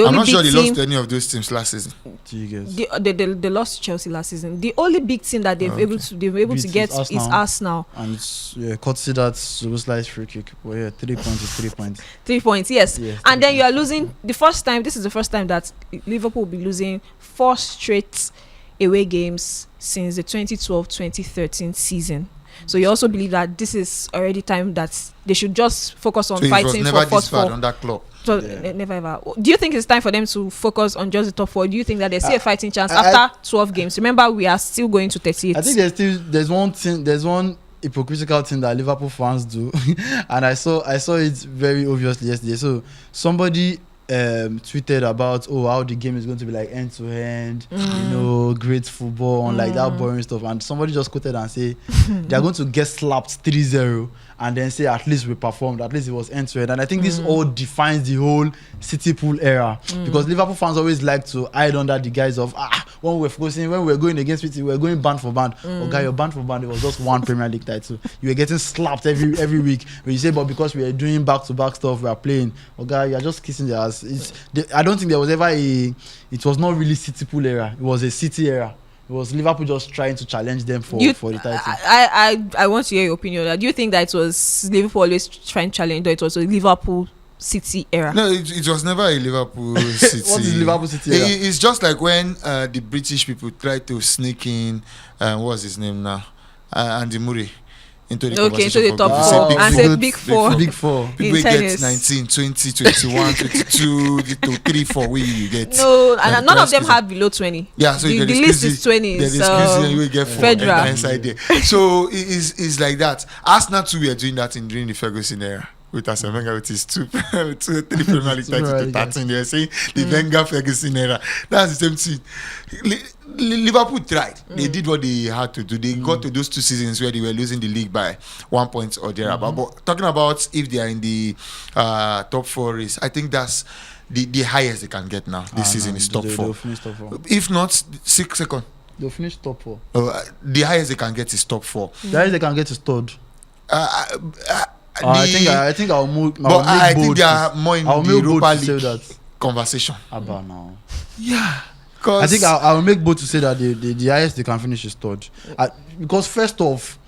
I'm not sure they lost to any of those teams last season. They lost to Chelsea last season. The only big team that they've able to get is Arsenal. And it's considered Szoboszlai's free kick. Well, 3 points is 3 points. 3 points, yes. And then you are losing the first time. This is the first time that Liverpool will be losing 4 straight away games since the 2012-2013 season. So you also believe that this is already time that they should just focus on fighting for first 4. On that club. So never ever. Do you think it's time for them to focus on just the top 4? Do you think that they see a fighting chance after 12 games? Remember, we are still going to 38. I think there's one hypocritical thing that Liverpool fans do, and I saw it very obviously yesterday. So somebody tweeted about how the game is going to be like end to end, great football and like that boring stuff, and somebody just quoted and say they're going to get slapped 3-0 and then say at least we performed, at least it was end to end. And I think this all defines the whole City Pool era, because Liverpool fans always like to hide under the guise of when we were going against City, we were going band for band. Okay, you're band for band, it was just one Premier League title. You were getting slapped every week. When you say, but because we are doing back-to-back stuff, we are playing, okay, you're just kissing their ass. I don't think there was ever it was not really City Pool era. It was a City era. It was Liverpool just trying to challenge them for the title. I want to hear your opinion. Do you think that it was Liverpool always trying to challenge, or it was a Liverpool City era? No, it was never a Liverpool City. What is Liverpool City era? It's just like when the British people tried to sneak in, what's his name now? Andy Murray. Into the top 4 and say big four. People get 19, 20, 21, 22, 3, 4. Where you get? No, and none of them have below 20. Yeah, so the list is 20. So you will get 4 Federal inside there. So it's like that. Arsenal too were doing that during the Ferguson era. With Arsene Wenger, with his 2 3 Premier League titles to 13, they're saying the Wenger Ferguson era. That's the same thing. Liverpool tried. They did what they had to do. They got to those 2 seasons where they were losing the league by 1 point or thereabout. But talking about if they are in the top 4 race, I think that's the highest they can get now. This season is top 4. Finish top 4. If not, 6 seconds. They'll finish top 4. The highest they can get is top 4. The highest they can get is third. I think I'll move. I think they are more in the Europa League conversation. About now. Yeah. I think I will make both to say that the highest they can finish is third. Because first off,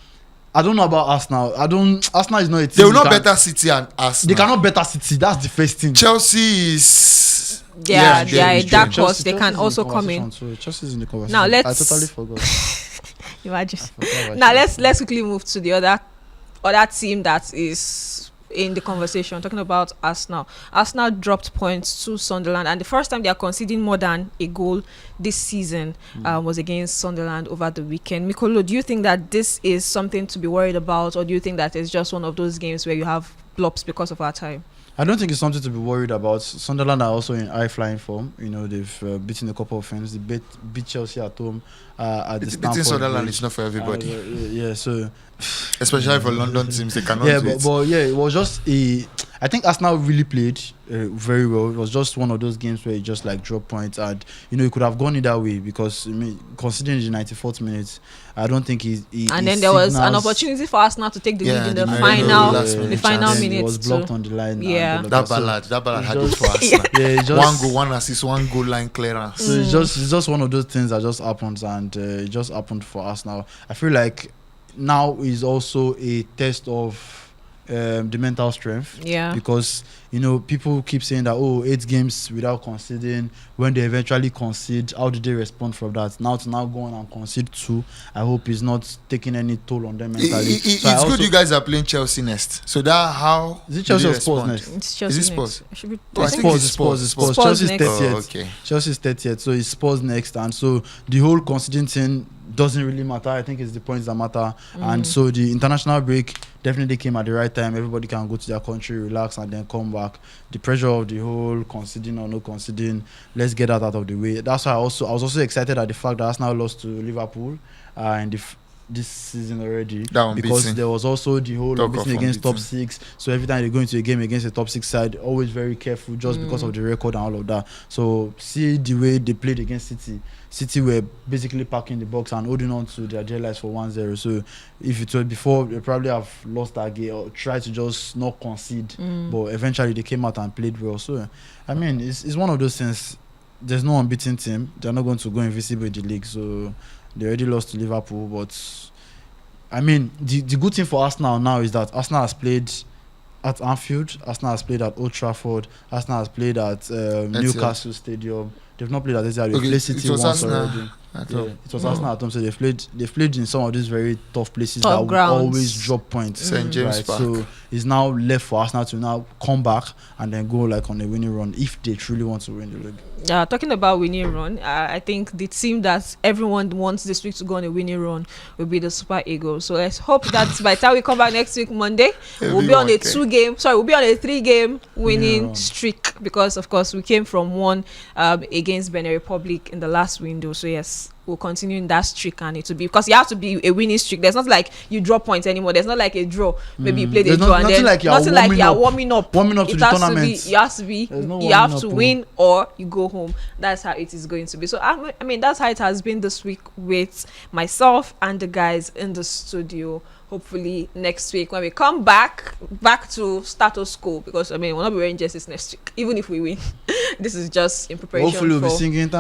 I don't know about Arsenal. Arsenal is not a team. They will not better City and Arsenal. They cannot better City. That's the first thing. Chelsea is. They are a dark horse. They can also come in. So Chelsea's in the conversation. Now I totally forgot. Imagine. Now let's quickly move to the other team that is in the conversation, talking about Arsenal. Arsenal dropped points to Sunderland, and the first time they are conceding more than a goal this season was against Sunderland over the weekend. Mikolo, do you think that this is something to be worried about, or do you think that it's just one of those games where you have flops because of our time? I don't think it's something to be worried about. Sunderland are also in high-flying form. You know, they've beaten a couple of friends. They beat Chelsea at home at the Stamford beating Sunderland Bridge. Is not for everybody. Yeah, so... Especially for London teams, they cannot do it. But it was just I think Arsenal really played very well. It was just one of those games where you just like drop points, and it could have gone either way because considering the 94th minute, I don't think he and then there was an opportunity for Arsenal to take the lead in the final minutes. It was blocked on the line. Yeah, that ballad had it for Arsenal. Yeah, one goal, one assist, one goal line clearance. So it's just one of those things that just happens, and it just happened for Arsenal. I feel like now is also a test of the mental strength. Yeah. Because people keep saying that 8 games without conceding. When they eventually concede, how do they respond from that? Now to go on and concede 2, I hope it's not taking any toll on them mentally. It's good you guys are playing Chelsea next. So that how is it Chelsea or Spurs next? It's Chelsea. Is it Spurs? It should be Spurs. Chelsea's 30th. Okay. Chelsea's 30th. So it's Spurs next, and so the whole conceding thing doesn't really matter. I think it's the points that matter. And so the international break definitely came at the right time. Everybody can go to their country, relax, and then come back. The pressure of the whole conceding or no conceding, let's get that out of the way. That's why I was also excited at the fact that Arsenal lost to Liverpool in this season already, because there was also the whole unbeaten against top 6. So every time they go into a game against a top 6 side, always very careful just because of the record and all of that. So see the way they played against City. City were basically packing the box and holding on to their dear lives for 1-0. So if it was before, they probably have lost that game or tried to just not concede. But eventually they came out and played well. So I mean, it's one of those things. There's no unbeaten team. They're not going to go invisible in the league. So they already lost to Liverpool. But I mean, the good thing for Arsenal now is that Arsenal has played at Anfield, Arsenal has played at Old Trafford, Arsenal has played at Newcastle Stadium. They've not played at Etihad. They've played City once already. It was Arsenal at home, so they've played in some of these very tough places that will always drop points. St. James Park. So it's now left for Arsenal to now come back and then go like on a winning run if they truly want to win the league. Yeah, talking about winning run, I think the team that everyone wants this week to go on a winning run will be the Super Eagles. So let's hope that by the time we come back next week Monday, we'll be on a 3-game winning streak, because of course we came from one against Benin Republic in the last window. So yes, we'll continue in that streak, and it will be, because you have to be a winning streak. There's not like you drop points anymore. There's not like a draw. Maybe you played a draw and then nothing like you're warming up to the tournament. You have to win or you go home. That's how it is going to be. So I mean that's how it has been this week with myself and the guys in the studio. Hopefully next week when we come back to status quo, because I mean we'll not be wearing jerseys next week even if we win. This is just in preparation. Hopefully we'll be singing.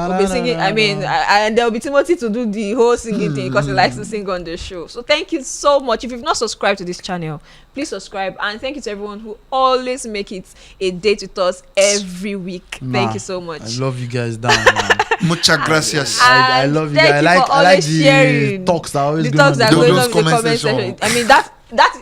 I mean, and there'll be Timothy to do the whole singing thing because he likes to sing on the show. So thank you so much. If you've not subscribed to this channel, please subscribe, and thank you to everyone who always make it a date with us every week. Thank you so much. I love you guys down, man. Muchas gracias. I love you guys. I like the talks that always going on the comment section. I mean that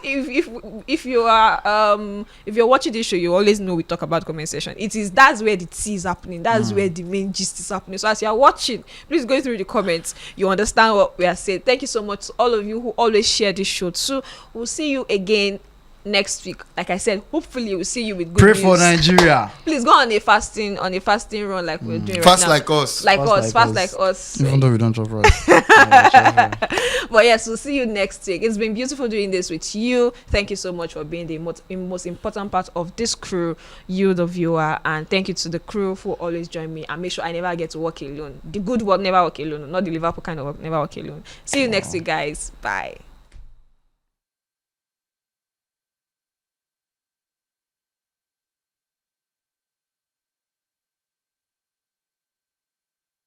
if you're watching this show, you always know we talk about comment section. That's where the tea is happening. That's where the main gist is happening. So as you're watching, please go through the comments. You understand what we are saying. Thank you so much to all of you who always share this show too. We'll see you again next week. Like I said, hopefully we'll see you with good news. Pray for Nigeria. Please go on a fasting run like we're doing fast right now. Fast like us. Even though we don't chop rice. But yes, we'll see you next week. It's been beautiful doing this with you. Thank you so much for being the most important part of this crew, you the viewer, and thank you to the crew who always join me and make sure I never get to work alone. The good work, never work alone. Not the Liverpool kind of work, never work alone. See you next week, guys. Bye.